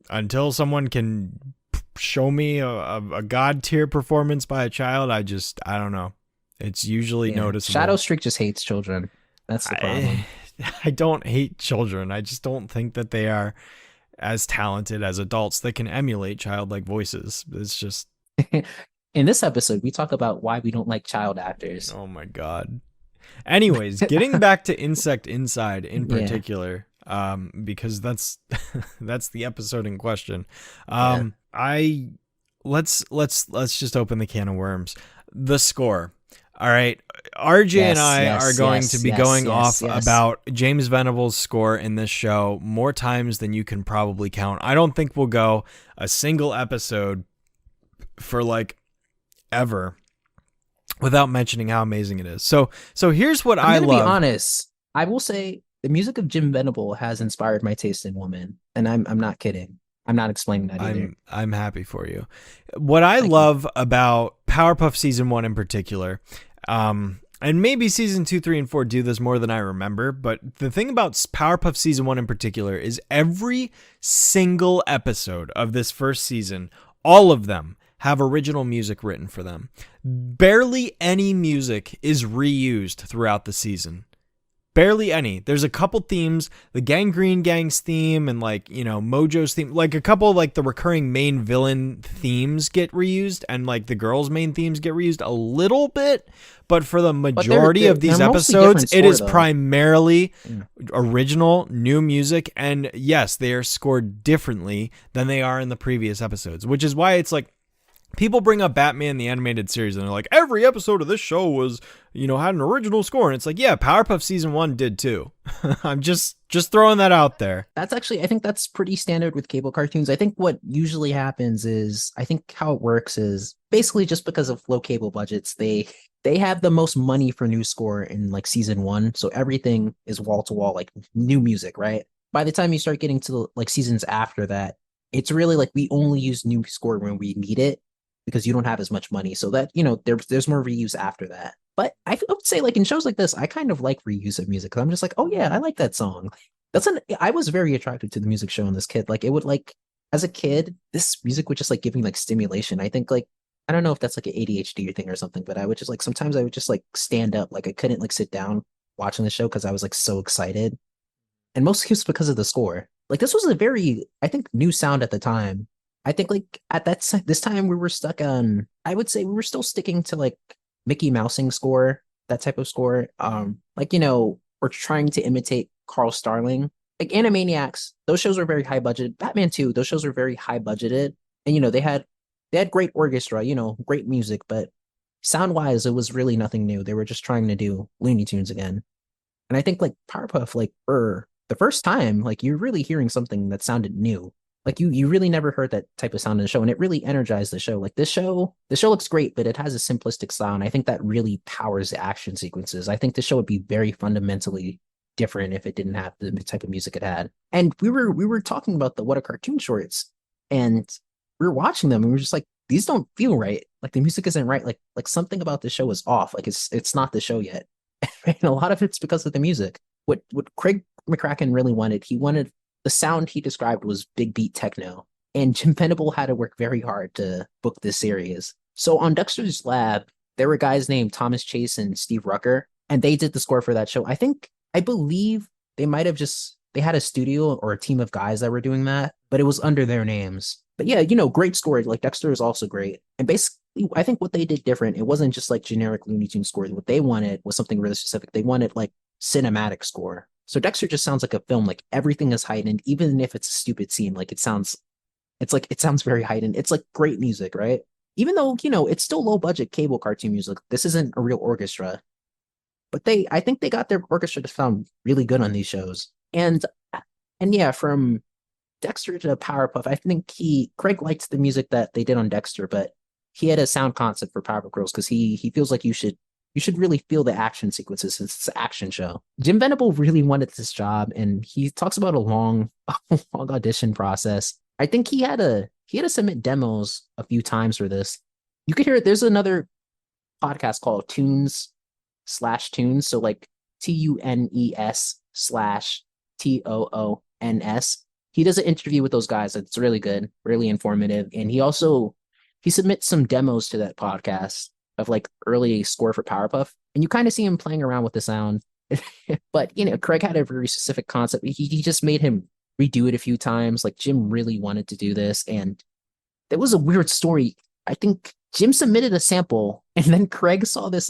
until someone can show me a god tier performance by a child, I don't know. It's usually noticeable. Shadow Streak just hates children. That's the problem. I don't hate children. I just don't think that they are as talented as adults that can emulate childlike voices. It's just. In this episode, we talk about why we don't like child actors. Oh my God. Anyways, getting back to Insect Inside in particular, because that's the episode in question. Let's just open the can of worms. The score. All right. RJ and I are going to be going off about James Venable's score in this show more times than you can probably count. I don't think we'll go a single episode for ever without mentioning how amazing it is. So here's what I love. To be honest, I will say the music of Jim Venable has inspired my taste in women, and I'm not kidding. I'm not explaining that either. I'm happy for you. What I love about Powerpuff Season 1 in particular, and maybe Season 2, 3, and 4 do this more than I remember, but the thing about Powerpuff Season 1 in particular is every single episode of this first season, all of them have original music written for them. Barely any music is reused throughout the season. Barely any. There's a couple themes, the Gangrene Gang's theme and Mojo's theme, a couple the recurring main villain themes get reused and the girls' main themes get reused a little bit, but for the majority of these episodes, it is primarily original new music, and yes, they are scored differently than they are in the previous episodes, which is why it's people bring up Batman the Animated Series and they're like, every episode of this show was, had an original score. And it's yeah, Powerpuff Season 1 did too. I'm just throwing that out there. That's actually, I think that's pretty standard with cable cartoons. I think what usually happens is, I think how it works is basically just because of low cable budgets, they have the most money for new score in Season 1. So everything is wall to wall, new music, right? By the time you start getting to seasons after that, it's really like we only use new score when we need it because you don't have as much money. So that, there's more reuse after that. But I would say like in shows like this, I kind of like reuse of music. 'Cause I'm just like, oh yeah, I like that song. I was very attracted to the music show in this kid. Like it would like, as a kid, this music would just like give me like stimulation. I think like, I don't know if that's like an ADHD thing or something, but I would just like, sometimes I would just like stand up. Like I couldn't like sit down watching the show because I was like so excited. And mostly it's because of the score. Like this was a very, I think, new sound at the time. I think like at this time we were stuck on. I would say we were still sticking to like Mickey Mousing score, that type of score. Like we're trying to imitate Carl Starling. Like Animaniacs, those shows were very high budgeted. Batman 2, those shows were very high budgeted, and they had great orchestra, great music, but sound wise, it was really nothing new. They were just trying to do Looney Tunes again. And I think like Powerpuff, like for the first time, like you're really hearing something that sounded new. Like you really never heard that type of sound in the show, and it really energized the show. Like the show looks great, but it has a simplistic sound. I think that really powers the action sequences. I think the show would be very fundamentally different if it didn't have the type of music it had. And we were talking about the What a Cartoon shorts, and we were watching them, and we were just like, these don't feel right. Like the music isn't right. Like something about the show is off. Like it's not the show yet. And a lot of it's because of the music. What Craig McCracken really wanted, he wanted the sound he described was big beat techno. And Jim Venable had to work very hard to book this series. So on Dexter's Lab, there were guys named Thomas Chase and Steve Rucker, and they did the score for that show. I believe they might have they had a studio or a team of guys that were doing that, but it was under their names. But yeah, great score. Like Dexter is also great. And basically, I think what they did different, it wasn't just like generic Looney Tunes score. What they wanted was something really specific. They wanted like cinematic score. So Dexter just sounds like a film. Like everything is heightened, even if it's a stupid scene. Like it sounds very heightened. It's like great music, right? Even though, it's still low budget cable cartoon music. This isn't a real orchestra. But I think they got their orchestra to sound really good on these shows. And yeah, from Dexter to Powerpuff, I think Craig liked the music that they did on Dexter, but he had a sound concept for Powerpuff Girls because he feels like you should really feel the action sequences since it's an action show. Jim Venable really wanted this job, and he talks about a long, long audition process. I think he had to submit demos a few times for this. You could hear it. There's another podcast called Tunes/Tunes, so like TUNES/TOONS. He does an interview with those guys. It's really good, really informative, and he submits some demos to that podcast of like early score for Powerpuff, and you kind of see him playing around with the sound. But Craig had a very specific concept. He just made him redo it a few times. Like Jim really wanted to do this, and there was a weird story. I think Jim submitted a sample, and then Craig saw this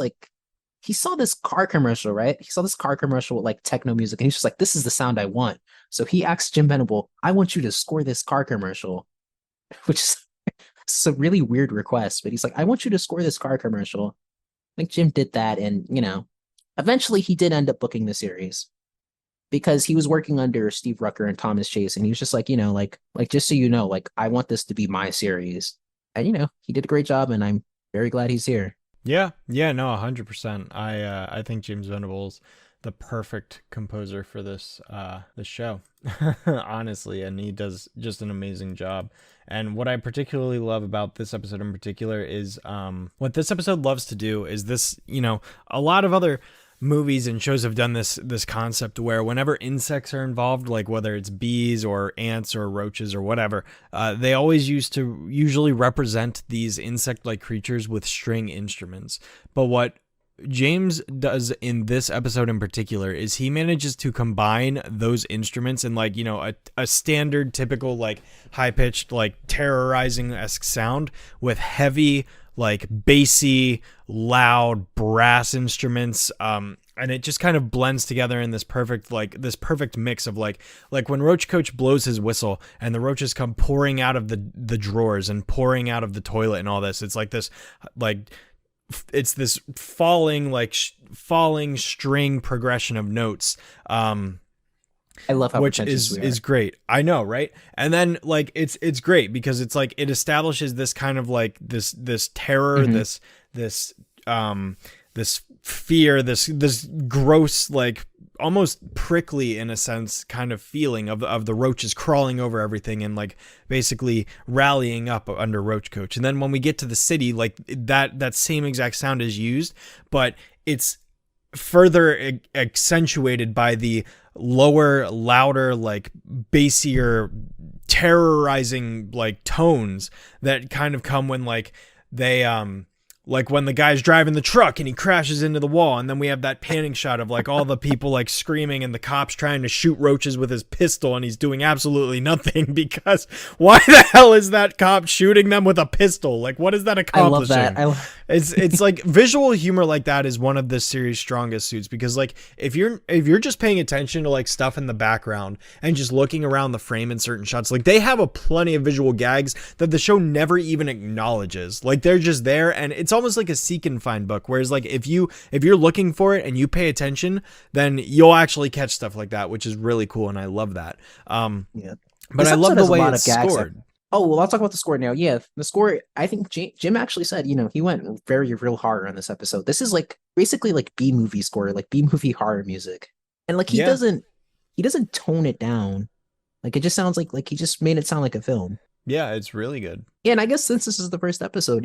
he saw this car commercial, right? He saw this car commercial with like techno music, and he's just like, "This is the sound I want." So he asked Jim Venable, "I want you to score this car commercial," which is it's a really weird request, but he's like, "I want you to score this car commercial." I think Jim did that, and eventually he did end up booking the series because he was working under Steve Rucker and Thomas Chase, and he was just like, like just so you know, like I want this to be my series, and he did a great job, and I'm very glad he's here. Yeah, no, 100%. I think James Venable's the perfect composer for this show, honestly, and he does just an amazing job. And what I particularly love about this episode in particular is what this episode loves to do is this, a lot of other movies and shows have done this concept where whenever insects are involved, like whether it's bees or ants or roaches or whatever, they always usually represent these insect-like creatures with string instruments. But what James does in this episode in particular is he manages to combine those instruments in like, a standard typical like high-pitched like terrorizing-esque sound with heavy like bassy, loud brass instruments, and it just kind of blends together in this perfect mix of like when Roach Coach blows his whistle and the roaches come pouring out of the drawers and pouring out of the toilet and all this. It's like this it's this falling string progression of notes. I love how which is great. I know, right? And then like it's great because it's like it establishes this kind of like this terror, mm-hmm. this fear, this gross like almost prickly in a sense kind of feeling of the roaches crawling over everything and like basically rallying up under Roach Coach. And then when we get to the city, like that same exact sound is used, but it's further accentuated by the lower, louder, like bassier, terrorizing like tones that kind of come when like they like when the guy's driving the truck and he crashes into the wall, and then we have that panning shot of like all the people like screaming and the cops trying to shoot roaches with his pistol, and he's doing absolutely nothing because why the hell is that cop shooting them with a pistol? Like, what is that accomplishing? I love that. It's like visual humor like that is one of this series' strongest suits, because like if you're just paying attention to like stuff in the background and just looking around the frame in certain shots, like they have a plenty of visual gags that the show never even acknowledges. Like they're just there, and it's almost like a seek and find book, whereas like if you're looking for it and you pay attention, then you'll actually catch stuff like that, which is really cool, and I love that. Yeah, but I love the way it's scored. Oh, well, I'll talk about the score now. Yeah, the score, I think Jim actually said, he went real hard on this episode. This is like basically like B-movie score, like B-movie horror music. And like he doesn't tone it down. Like it just sounds like he just made it sound like a film. Yeah, it's really good. Yeah, and I guess since this is the first episode,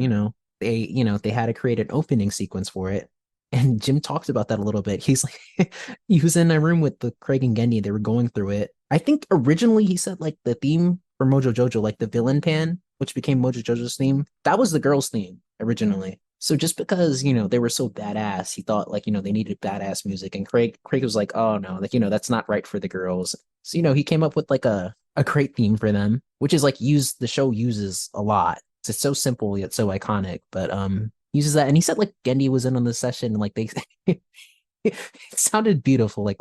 they had to create an opening sequence for it. And Jim talked about that a little bit. He's like, he was in a room with the Craig and Gendy. They were going through it. I think originally he said like the theme for Mojo Jojo, like the villain pan, which became Mojo Jojo's theme, that was the girls' theme originally. So just because, they were so badass, he thought like, they needed badass music. And Craig was like, oh no, like, that's not right for the girls. So, he came up with like a great theme for them, which is like the show uses a lot. It's so simple yet so iconic, but uses that. And he said like Gendy was in on the session, and like they it sounded beautiful. Like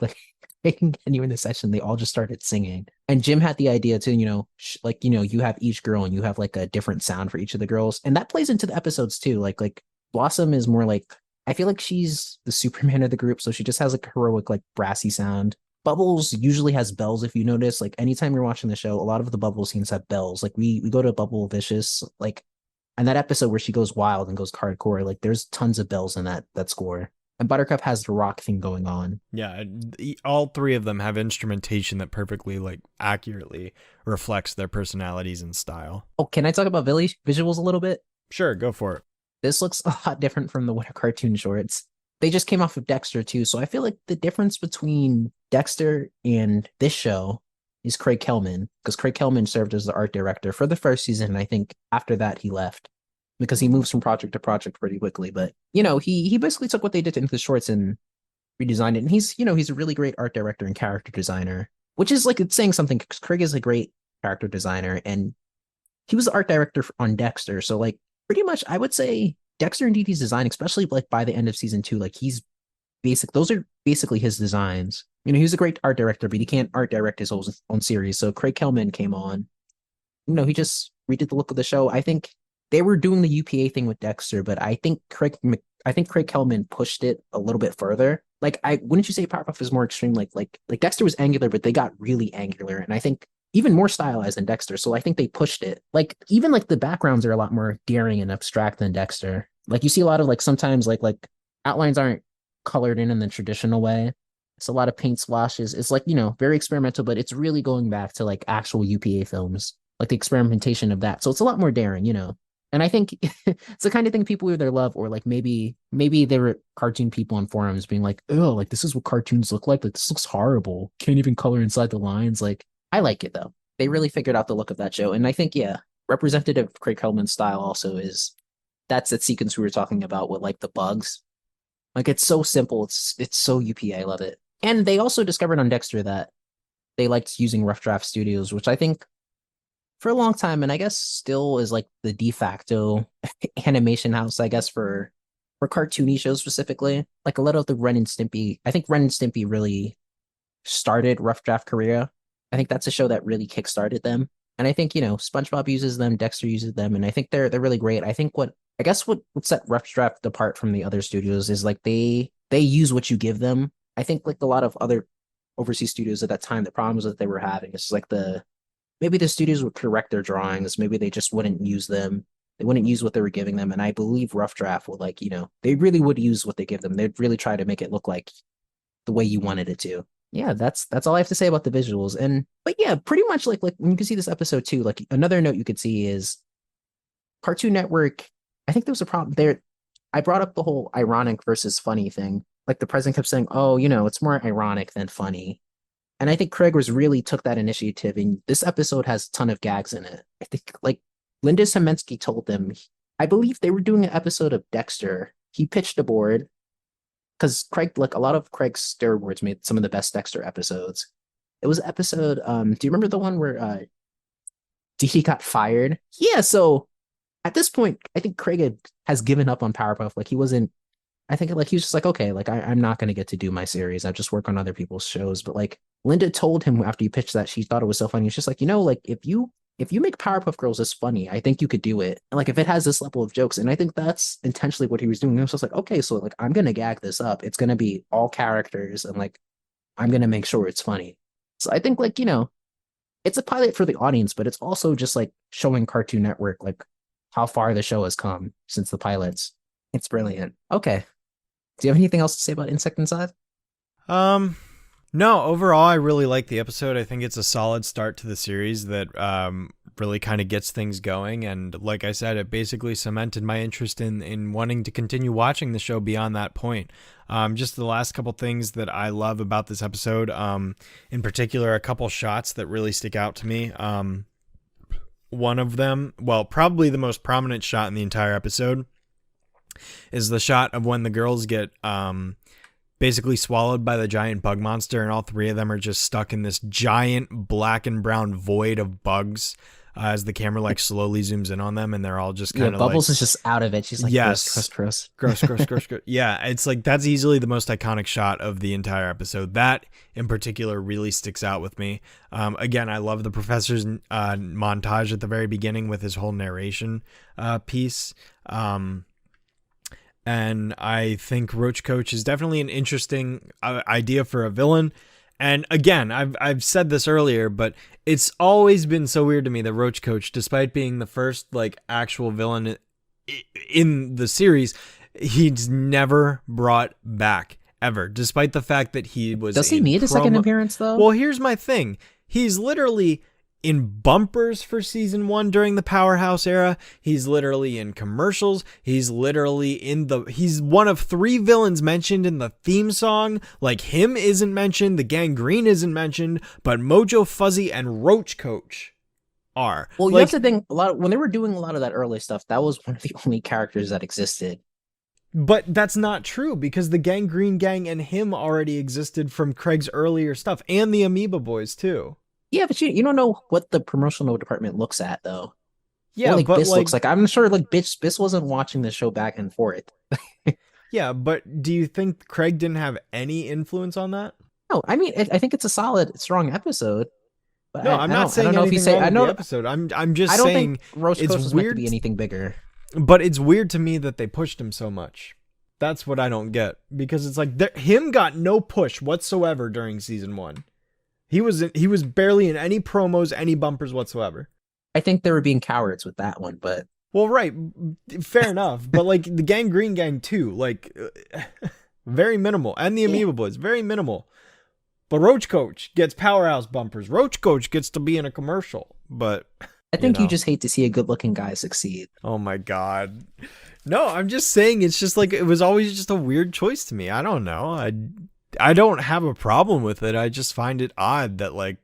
they can continue in the session, they all just started singing. And Jim had the idea to, you have each girl and you have like a different sound for each of the girls. And that plays into the episodes too. Like Blossom is more like, I feel like she's the Superman of the group. So she just has like a heroic, like brassy sound. Bubbles usually has bells. If you notice, like anytime you're watching the show, a lot of the Bubble scenes have bells. Like we go to Bubble Vicious, like, and that episode where she goes wild and goes hardcore, like there's tons of bells in that score. And Buttercup has the rock thing going on. Yeah, all three of them have instrumentation that perfectly, like, accurately reflects their personalities and style. Oh, can I talk about visuals a little bit? Sure, go for it. This looks a lot different from the Winter cartoon shorts. They just came off of Dexter, too. So I feel like the difference between Dexter and this show is Craig Kelman, because Craig Kelman served as the art director for the first season. And I think after that, he left, because he moves from project to project pretty quickly. But, he basically took what they did into the shorts and redesigned it. And he's a really great art director and character designer, which is like, it's saying something, because Craig is a great character designer, and he was the art director on Dexter. So like pretty much I would say Dexter and Dee Dee's design, especially like by the end of season 2, like those are basically his designs. He's a great art director, but he can't art direct his own series. So Craig Kelman came on. He just redid the look of the show. I think they were doing the UPA thing with Dexter, but I think Craig Kelman pushed it a little bit further. Like, wouldn't you say Powerpuff is more extreme? Like Dexter was angular, but they got really angular, and I think even more stylized than Dexter. So I think they pushed it. Like even like the backgrounds are a lot more daring and abstract than Dexter. Like you see a lot of like sometimes like outlines aren't colored in the traditional way. It's a lot of paint splashes. It's like, very experimental, but it's really going back to like actual UPA films, like the experimentation of that. So it's a lot more daring, And I think it's the kind of thing people either love, or like maybe there were cartoon people on forums being like, oh, like this is what cartoons look like. Like this looks horrible. Can't even color inside the lines. Like I like it though. They really figured out the look of that show. And I think, yeah, representative of Craig Hellman's style also is that's that sequence we were talking about with like the bugs. Like it's so simple. It's so UPA. I love it. And they also discovered on Dexter that they liked using Rough Draft Studios, which I think for a long time, and I guess still is like the de facto animation house, I guess, for cartoony shows specifically. Like a lot of the Ren and Stimpy, I think Ren and Stimpy really started Rough Draft Korea. I think that's a show that really kickstarted them. And I think, SpongeBob uses them, Dexter uses them, and I think they're really great. I think what set Rough Draft apart from the other studios is like they use what you give them. I think like a lot of other overseas studios at that time, the problems that they were having is like maybe the studios would correct their drawings, maybe they just wouldn't use them. They wouldn't use what they were giving them. And I believe Rough Draft would they really would use what they give them. They'd really try to make it look like the way you wanted it to. Yeah, that's all I have to say about the visuals. And but yeah, pretty much like when you can see this episode too, like another note you could see is Cartoon Network. I think there was a problem there. I brought up the whole ironic versus funny thing. Like the president kept saying, "Oh, it's more ironic than funny." And I think Craig was really took that initiative. And this episode has a ton of gags in it. I think like Linda Semensky told them, I believe they were doing an episode of Dexter. He pitched a board because Craig, like a lot of Craig's storyboards made some of the best Dexter episodes. It was episode, do you remember the one where Dee Dee got fired? Yeah, so at this point, I think Craig has given up on Powerpuff. Like he wasn't, I think like he was just like, okay, like I'm not gonna get to do my series. I just work on other people's shows. But like Linda told him after you pitched that, she thought it was so funny. It's just like, like if you make Powerpuff Girls this funny, I think you could do it. And like if it has this level of jokes, and I think that's intentionally what he was doing. It was just like, okay, so like I'm gonna gag this up. It's gonna be all characters, and like I'm gonna make sure it's funny. So I think like, it's a pilot for the audience, but it's also just like showing Cartoon Network like how far the show has come since the pilots. It's brilliant. Okay. Do you have anything else to say about Insect Inside? No, overall, I really like the episode. I think it's a solid start to the series that really kind of gets things going. And like I said, it basically cemented my interest in wanting to continue watching the show beyond that point. Just the last couple things that I love about this episode, in particular, a couple shots that really stick out to me. One of them, well, probably the most prominent shot in the entire episode, is the shot of when the girls get basically swallowed by the giant bug monster, and all three of them are just stuck in this giant black and brown void of bugs as the camera like slowly zooms in on them, and they're all just kind of Bubbles is just out of it. She's like, yes, gross. Yeah, it's like that's easily the most iconic shot of the entire episode. That in particular really sticks out with me. Again, I love the professor's montage at the very beginning with his whole narration piece. And I think Roach Coach is definitely an interesting idea for a villain. And again, I've said this earlier, but it's always been so weird to me that Roach Coach, despite being the first like actual villain in the series, he's never brought back ever, despite the fact that he was. Does he need a second appearance though? Well, here's my thing. He's literally in bumpers for season 1 during the Powerhouse era. He's literally in commercials. He's literally he's one of 3 villains mentioned in the theme song. Like him isn't mentioned, the Gangrene isn't mentioned, but Mojo Fuzzy and Roach Coach are. Well, you have to think when they were doing a lot of that early stuff, that was one of the only characters that existed. But that's not true, because the Gangrene Gang and him already existed from Craig's earlier stuff, and the Amoeba Boys too. Yeah, but you don't know what the promotional department looks at though. Yeah, but Biss looks like. I'm sure like Biss wasn't watching the show back and forth. Yeah, but do you think Craig didn't have any influence on that? No, I mean I think it's a solid, strong episode. But no, I'm not saying I don't know if you say I know the episode. I'm just saying Roach Coach was meant to be anything bigger. But it's weird to me that they pushed him so much. That's what I don't get, because it's like him got no push whatsoever during season 1. He was barely in any promos, any bumpers whatsoever. I think they were being cowards with that one, but well, right, fair enough. But like the Gangrene Gang too, like very minimal, and the Amoeba Boys, very minimal. But Roach Coach gets Powerhouse bumpers. Roach Coach gets to be in a commercial. But I think you just hate to see a good-looking guy succeed. Oh my god, no! I'm just saying, it's just like it was always just a weird choice to me. I don't know. I don't have a problem with it. I just find it odd that like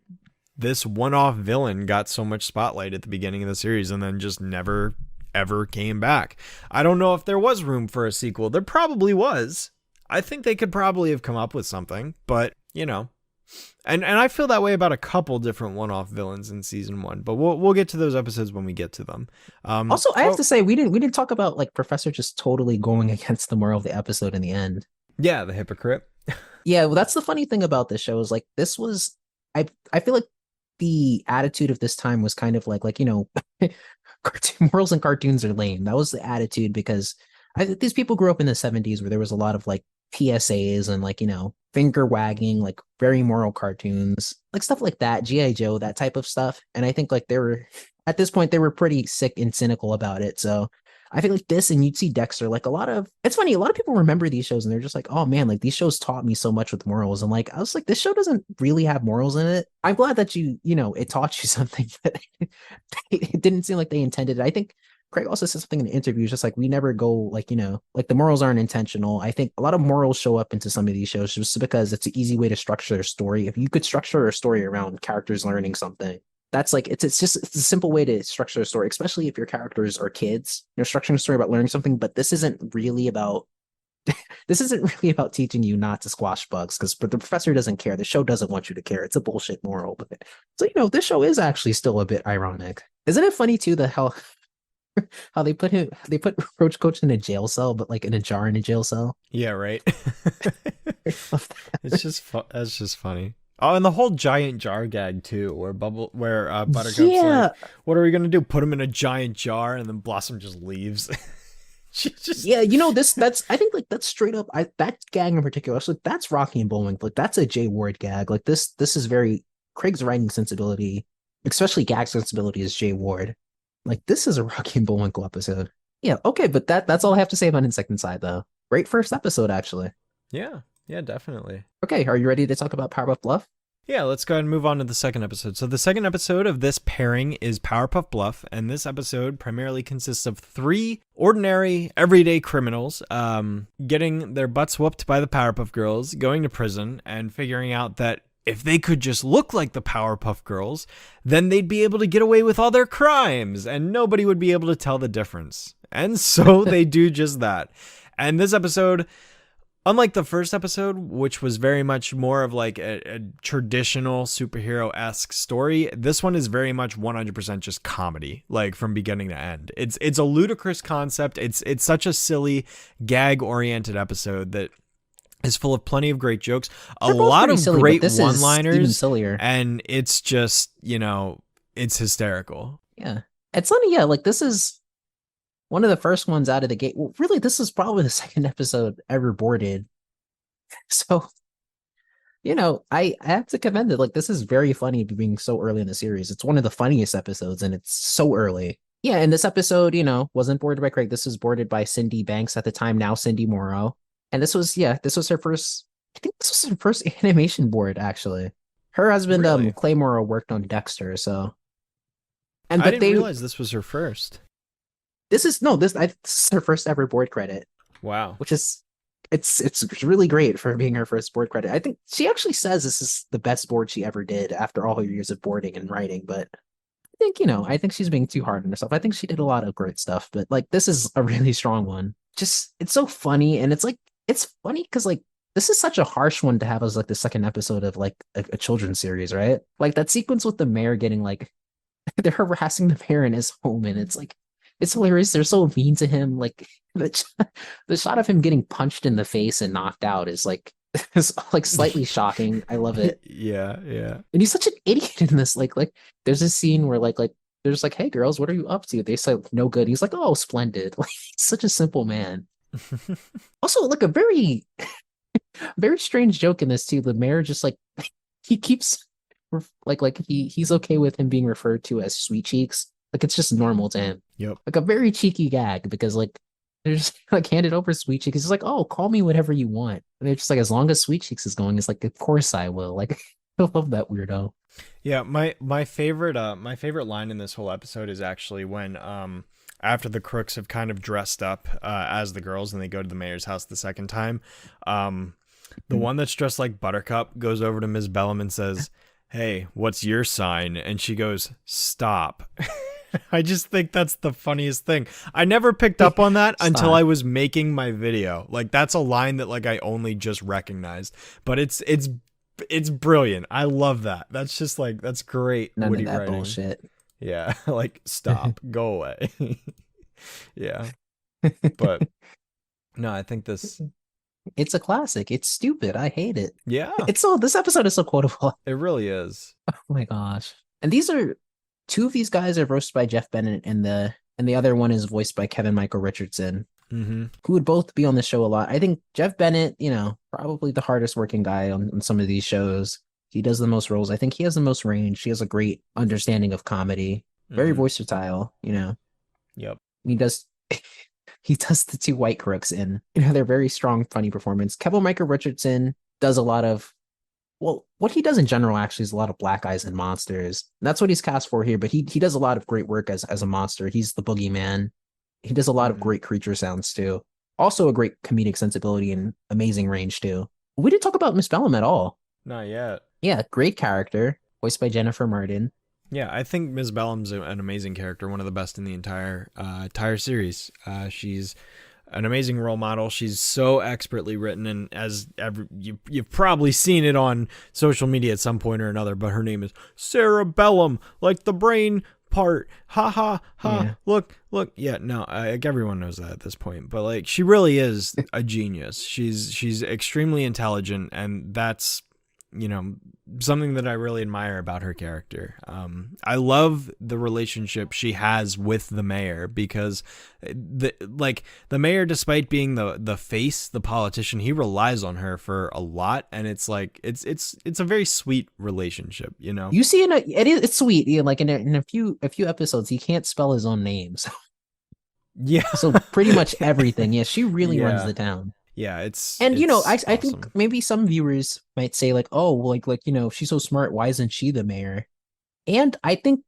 this one-off villain got so much spotlight at the beginning of the series and then just never ever came back. I don't know if there was room for a sequel. There probably was. I think they could probably have come up with something, but and I feel that way about a couple different one-off villains in season 1, but we'll get to those episodes when we get to them. Also, I have to say we didn't talk about like Professor just totally going against the moral of the episode in the end. Yeah, the hypocrite. Yeah, well, that's the funny thing about this show is like this was I feel like the attitude of this time was kind of like cartoon morals and cartoons are lame. That was the attitude, because these people grew up in the 70s where there was a lot of like PSAs and like finger wagging, like very moral cartoons, like stuff like that, G.I. Joe, that type of stuff. And I think like at this point they were pretty sick and cynical about it. So I think like this, and you'd see Dexter, like it's funny, a lot of people remember these shows and they're just like, oh man, like these shows taught me so much with morals. And like, I was like, this show doesn't really have morals in it. I'm glad that it taught you something, but it didn't seem like they intended it. I think Craig also said something in the interview, just like, we never go like, like the morals aren't intentional. I think a lot of morals show up into some of these shows just because it's an easy way to structure their story. If you could structure a story around characters learning something, that's like it's a simple way to structure a story, especially if your characters are kids. You're structuring a story about learning something, but this isn't really about teaching you not to squash bugs, because the professor doesn't care. The show doesn't want you to care. It's a bullshit moral. But so this show is actually still a bit ironic. Isn't it funny too the how they put Roach Coach in a jail cell, but like in a jar in a jail cell? Yeah, right. It's just that's just funny. Oh, and the whole giant jar gag too, where Buttercup's like, "What are we gonna do? Put him in a giant jar?" And then Blossom just leaves. She just that's I think like that's straight up. That gag in particular, so that's Rocky and Bullwinkle. Like that's a Jay Ward gag. Like this is very Craig's writing sensibility, especially gag sensibility, is Jay Ward. Like this is a Rocky and Bullwinkle episode. Yeah, okay, but that's all I have to say about Insect Inside though. Great first episode, actually. Yeah, definitely. Okay, are you ready to talk about Powerpuff Bluff? Yeah, let's go ahead and move on to the second episode. So the second episode of this pairing is Powerpuff Bluff, and this episode primarily consists of 3 ordinary, everyday criminals getting their butts whooped by the Powerpuff Girls, going to prison, and figuring out that if they could just look like the Powerpuff Girls, then they'd be able to get away with all their crimes, and nobody would be able to tell the difference. And so they do just that. And this episode, unlike the first episode, which was very much more of like a traditional superhero-esque story, this one is very much 100% just comedy, like from beginning to end. It's a ludicrous concept. It's such a silly, gag-oriented episode that is full of plenty of great jokes, a lot of silly, great one-liners, and it's just, it's hysterical. Yeah. It's funny, yeah, like this is one of the first ones out of the gate. Well, really, this is probably the second episode ever boarded. So, I have to commend it. Like, this is very funny being so early in the series. It's one of the funniest episodes, and it's so early. Yeah, and this episode, wasn't boarded by Craig. This was boarded by Cindy Banks at the time, now Cindy Morrow. And this was her first, I think this was her first animation board, actually. Her husband, really? Clay Morrow, worked on Dexter, so. I didn't realize this was her first. This is her first ever board credit. Wow. Which is, it's really great for being her first board credit. I think she actually says this is the best board she ever did after all her years of boarding and writing, but I think she's being too hard on herself. I think she did a lot of great stuff, but like this is a really strong one. Just, it's so funny, and it's funny because like this is such a harsh one to have as like the second episode of like a children's series, right? Like that sequence with the mayor getting like they're harassing the mayor in his home, and it's like, it's hilarious. They're so mean to him. Like the shot of him getting punched in the face and knocked out is like, it's like slightly shocking. I love it. Yeah. And he's such an idiot in this. Like there's a scene where like they're just like, "Hey girls, what are you up to?" They say no good. He's like, "Oh, splendid." Like he's such a simple man. Also, like a very, very strange joke in this too. The mayor just like he keeps he's okay with him being referred to as Sweet Cheeks. Like it's just normal to him. Yep. Like a very cheeky gag because like they're just like handed over Sweet Cheeks. He's like, "Oh, call me whatever you want." And they're just like, as long as Sweet Cheeks is going, it's like, of course I will. Like I love that weirdo. Yeah, my favorite line in this whole episode is actually when after the crooks have kind of dressed up as the girls and they go to the mayor's house the second time, the one that's dressed like Buttercup goes over to Ms. Bellum and says, "Hey, what's your sign?" And she goes, "Stop." I just think that's the funniest thing. I never picked up on that until I was making my video. Like that's a line that like I only just recognized, but it's brilliant. I love that. That's just like, that's great. None witty of that writing. bullshit. Yeah, like stop, go away. Yeah, but no, I think this. It's a classic. It's stupid. I hate it. Yeah, this episode is so quotable. It really is. Oh my gosh! And these are two of these guys are voiced by Jeff Bennett, and the other one is voiced by Kevin Michael Richardson, who would both be on the show a lot. I think Jeff Bennett, probably the hardest working guy on some of these shows. He does the most roles. I think he has the most range. He has a great understanding of comedy. Very versatile, Yep. He does he does the two white crooks in. You know, they're very strong, funny performance. Kevin Michael Richardson does a lot of, well, what he does in general actually is a lot of black guys and monsters. And that's what he's cast for here, but he does a lot of great work as a monster. He's the boogeyman. He does a lot of great creature sounds too. Also a great comedic sensibility and amazing range too. We didn't talk about Miss Bellum at all. Not yet. Yeah, great character, voiced by Jennifer Martin. Yeah, I think Ms. Bellum's an amazing character, one of the best in the entire series. She's an amazing role model. She's so expertly written, and you've probably seen it on social media at some point or another, but her name is Sarah Bellum, like the brain part. Ha ha ha. Yeah. Look. Yeah, no, everyone knows that at this point, but like she really is a genius. She's extremely intelligent, and that's, you know, something that I really admire about her character. I love the relationship she has with the mayor, because the mayor, despite being the face, the politician, he relies on her for a lot, and it's like it's a very sweet relationship, you know. You see, it's sweet. You know, like in a few episodes, he can't spell his own name, so yeah. So pretty much everything. Yeah, she really runs the town. Yeah, it's you know, I awesome. think maybe some viewers might say like, oh, like you know, she's so smart, why isn't she the mayor? And I think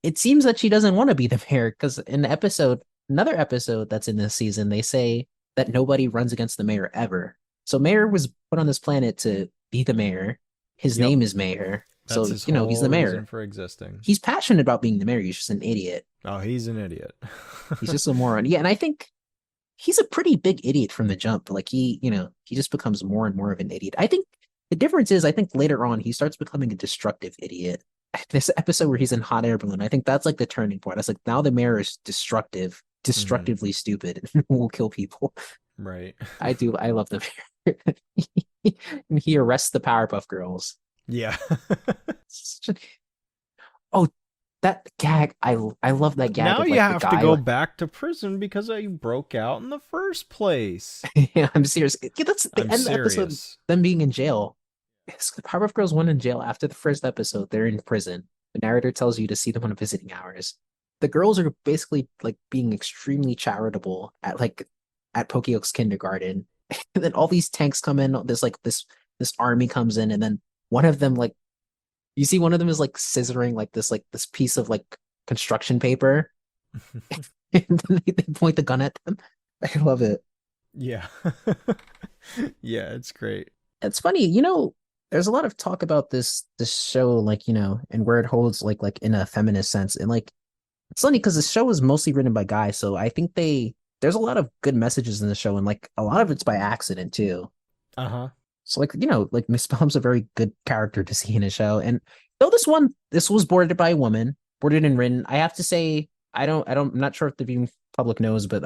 it seems that she doesn't want to be the mayor, because in another episode that's in this season, they say that nobody runs against the mayor ever. So mayor was put on this planet to be the mayor. His name is Mayor. That's so, you know, he's the mayor. For existing. He's passionate about being the mayor. He's just an idiot. Oh, he's an idiot. He's just a moron. Yeah, and I think he's a pretty big idiot from the jump. Like he just becomes more and more of an idiot. I think the difference is, I think later on he starts becoming a destructive idiot. This episode where he's in hot air balloon, I think that's like the turning point. It's like, now the mayor is destructively stupid, and will kill people. Right. I love the mayor. And he arrests the Powerpuff Girls. Yeah. Oh, that gag, I love that gag. Now of, you have to go back to prison because you broke out in the first place. Yeah, I'm serious. Yeah, that's the end of the episode, them being in jail. The Powerpuff Girls went in jail after the first episode. They're in prison. The narrator tells you to see them on visiting hours. The girls are basically like being extremely charitable at Pokeoke's kindergarten. And then all these tanks come in. There's like this army comes in, and then one of them, like, you see one of them is like scissoring this piece of like construction paper. And then they point the gun at them. I love it. Yeah. Yeah, it's great. It's funny, you know, there's a lot of talk about this show, like, you know, and where it holds like in a feminist sense. And like, it's funny because the show is mostly written by guys, so I think there's a lot of good messages in the show, and like a lot of it's by accident too. Uh-huh. So like, you know, like Miss Bellum's a very good character to see in a show. And though this was boarded by a woman, boarded and written, I have to say, I'm not sure if the viewing public knows, but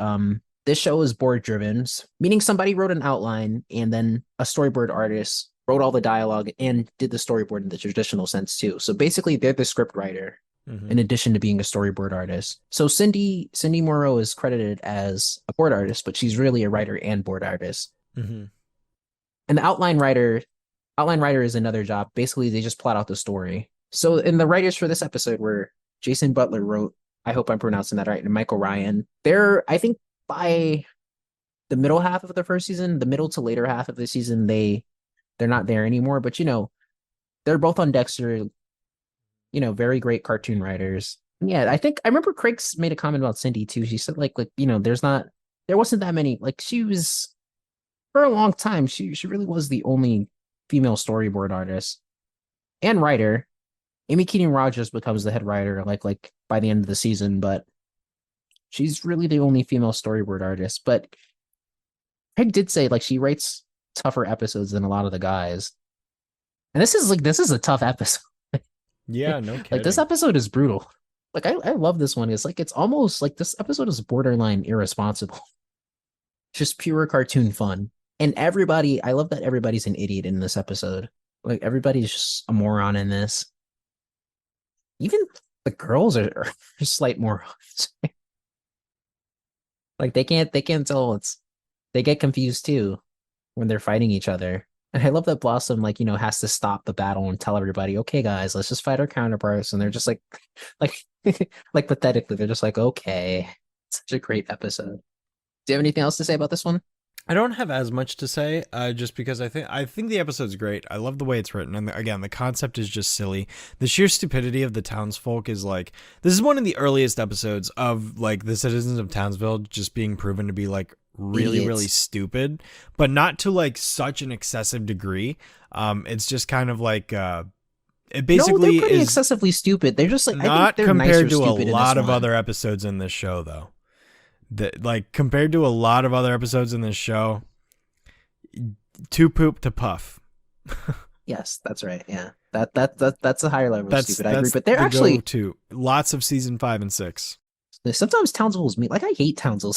this show is board driven, meaning somebody wrote an outline and then a storyboard artist wrote all the dialogue and did the storyboard in the traditional sense too. So basically they're the script writer in addition to being a storyboard artist. So Cindy Moreau is credited as a board artist, but she's really a writer and board artist. Mm-hmm. And the outline writer is another job. Basically, they just plot out the story. So, and the writers for this episode were Jason Butler wrote, I hope I'm pronouncing that right, and Michael Ryan. They're, I think, by the middle half of the first season, the middle to later half of the season, they're not there anymore. But, you know, they're both on Dexter, you know, very great cartoon writers. Yeah, I remember Craig's made a comment about Cindy too. She said like, you know, there wasn't that many, like she was, for a long time, she really was the only female storyboard artist and writer. Amy Keating Rogers becomes the head writer like by the end of the season, but she's really the only female storyboard artist. But Craig did say like she writes tougher episodes than a lot of the guys. And this is a tough episode. Yeah, no kidding. Like this episode is brutal. Like I love this one. It's almost like this episode is borderline irresponsible. Just pure cartoon fun. And I love that everybody's an idiot in this episode. Like everybody's just a moron in this. Even the girls are slight morons. Like they can't tell they get confused too when they're fighting each other. And I love that Blossom, like, you know, has to stop the battle and tell everybody, okay, guys, let's just fight our counterparts. And they're just like like pathetically, they're just like, okay. It's such a great episode. Do you have anything else to say about this one? I don't have as much to say, just because I think the episode's great. I love the way it's written, and again, the concept is just silly. The sheer stupidity of the townsfolk is like, this is one of the earliest episodes of like the citizens of Townsville just being proven to be like really really stupid, but not to like such an excessive degree. It's just kind of like it basically they're pretty is excessively stupid. They're just like, I not think they're compared to a stupid lot of one. other episodes in this show though. That like compared to a lot of other episodes in this show, too poop to puff. Yes, that's right. Yeah, that's a higher level of stupid. I agree, but they're actually to lots of season 5 and 6. Sometimes Townsville's mean. Like I hate Townsville.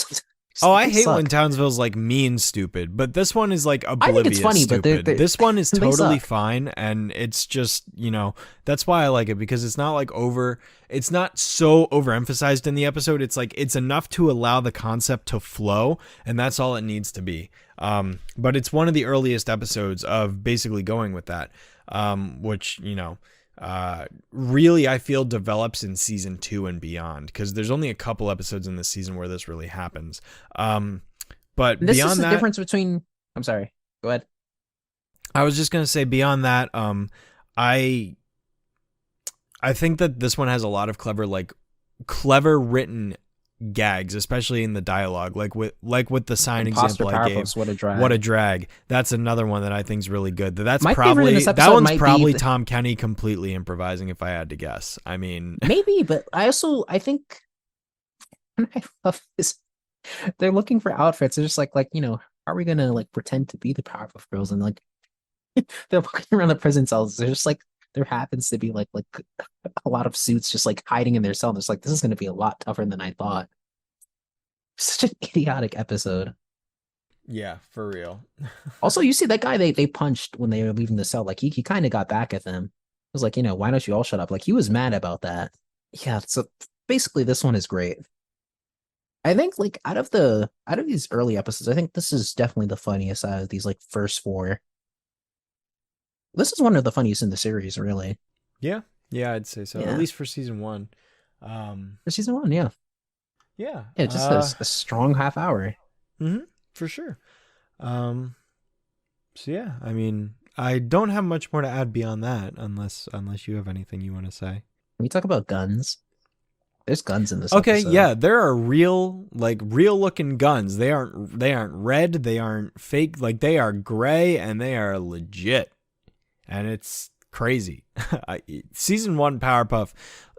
I hate when Townsville's like mean stupid, but this one is like oblivious. I think it's funny, stupid. But this one is totally fine, and it's just, you know, that's why I like it, because it's not like it's not so overemphasized in the episode. It's like it's enough to allow the concept to flow, and that's all it needs to be. But it's one of the earliest episodes of basically going with that, which, you know, really I feel develops in season 2 and beyond, because there's only a couple episodes in this season where this really happens. But this beyond is the that, difference between, I'm sorry, go ahead. I was just gonna say beyond that, I think that this one has a lot of clever written gags, especially in the dialogue, like with the sign example I gave. What a drag. That's another one that I think is really good. That's that one's probably Tom Kenny completely improvising, if I had to guess. I mean, maybe, but I think I love this. They're looking for outfits. They're just like, you know, are we gonna like pretend to be the Powerpuff Girls? And like they're looking around the prison cells. They're just like, there happens to be like a lot of suits just like hiding in their cell. It's like, this is going to be a lot tougher than I thought. Such an idiotic episode. Yeah, for real. Also, you see that guy they punched when they were leaving the cell. Like he kind of got back at them. It was like, you know, why don't you all shut up? Like he was mad about that. Yeah. So basically, this one is great. I think like out of these early episodes, I think this is definitely the funniest out of these like first 4. This is one of the funniest in the series, really. Yeah, I'd say so. Yeah. At least for season 1. For season 1, yeah. Yeah. Yeah, just a strong half hour. Mm-hmm, for sure. So yeah, I mean, I don't have much more to add beyond that, unless you have anything you want to say. Can we talk about guns? There's guns in this Okay, episode. Yeah, there are real looking guns. They aren't red, they aren't fake, like they are gray and they are legit. And it's crazy. Season 1 Powerpuff,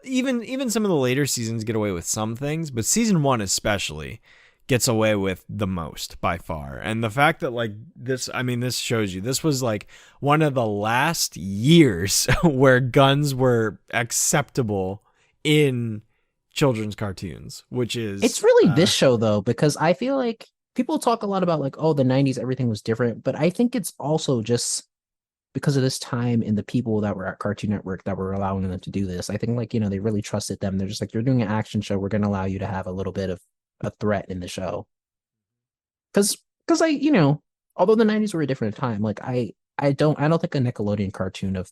even some of the later seasons get away with some things, but season 1 especially gets away with the most by far. And the fact that like this, I mean, this shows you this was like one of the last years where guns were acceptable in children's cartoons, which is, it's really this show though, because I feel like people talk a lot about like, oh, the 90s, everything was different, but I think it's also just because of this time and the people that were at Cartoon Network that were allowing them to do this. I think like, you know, they really trusted them. They're just like, you're doing an action show, we're going to allow you to have a little bit of a threat in the show. Because I, you know, although the 90s were a different time, like I don't think a Nickelodeon cartoon of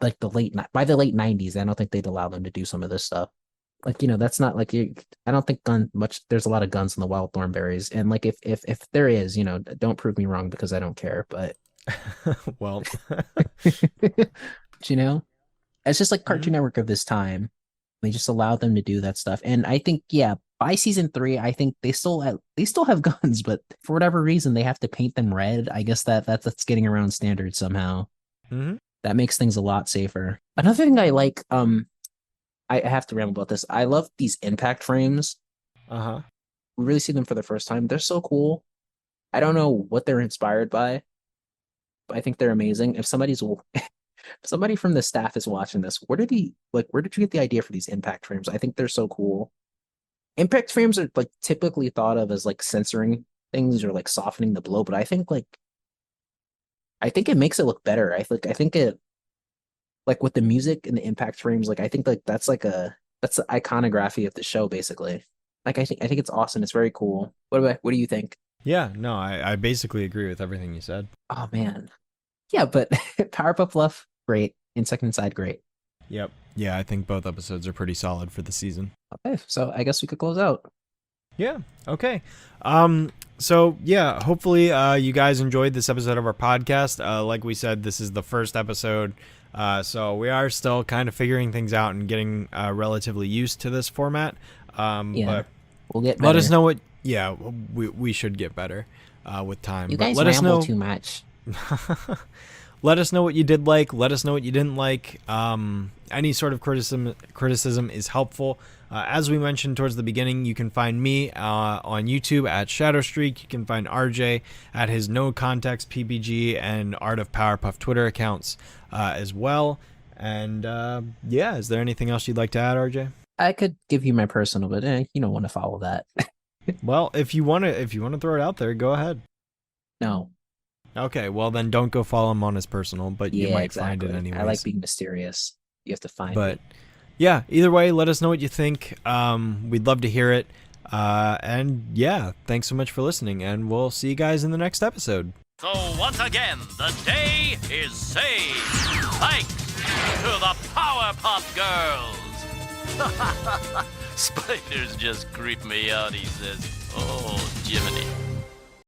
like by the late 90s, I don't think they'd allow them to do some of this stuff. Like, you know, that's not like I don't think there's a lot of guns in the Wild Thornberries. And like if there is, you know, don't prove me wrong because I don't care, but well, you know, it's just like Cartoon Network of this time. They just allowed them to do that stuff. And I think, yeah, by season 3, I think they still have guns, but for whatever reason, they have to paint them red. I guess that's getting around standards somehow. Mm-hmm. That makes things a lot safer. Another thing I like, I have to ramble about this. I love these impact frames. Uh-huh. We really see them for the first time. They're so cool. I don't know what they're inspired by, but I think they're amazing. If somebody from the staff is watching this, where did you get the idea for these impact frames? I think they're so cool. Impact frames are like typically thought of as like censoring things or like softening the blow, but I think it makes it look better. I think it, like with the music and the impact frames, like I think like that's the iconography of the show basically. Like I think it's awesome. It's very cool. What do you think? Yeah, no, I basically agree with everything you said. Oh man. Yeah, but Powerpuff Bluff, great. Inside and Powerpuff, great. Yep. Yeah, I think both episodes are pretty solid for the season. Okay, so I guess we could close out. Yeah. Okay. So yeah, hopefully you guys enjoyed this episode of our podcast. Like we said, this is the first episode. So we are still kind of figuring things out and getting relatively used to this format. But we'll get better. Let us know what. Yeah, we should get better with time. You guys ramble too much. Let us know what you did like. Let us know what you didn't like. Any sort of criticism is helpful. As we mentioned towards the beginning, you can find me on YouTube at Shadowstreak. You can find RJ at his No Context PPG and Art of Powerpuff Twitter accounts as well. And yeah, is there anything else you'd like to add, RJ? I could give you my personal, but you don't want to follow that. Well, if you want to throw it out there, go ahead. No. Okay, well then don't go follow him on his personal, but you might find it anyways. I like being mysterious. You have to find it. Yeah, either way, let us know what you think. We'd love to hear it. And yeah, thanks so much for listening, and we'll see you guys in the next episode. So once again, the day is saved. Thanks to the Powerpuff Girls. Spiders just creep me out, he says. Oh, Jiminy.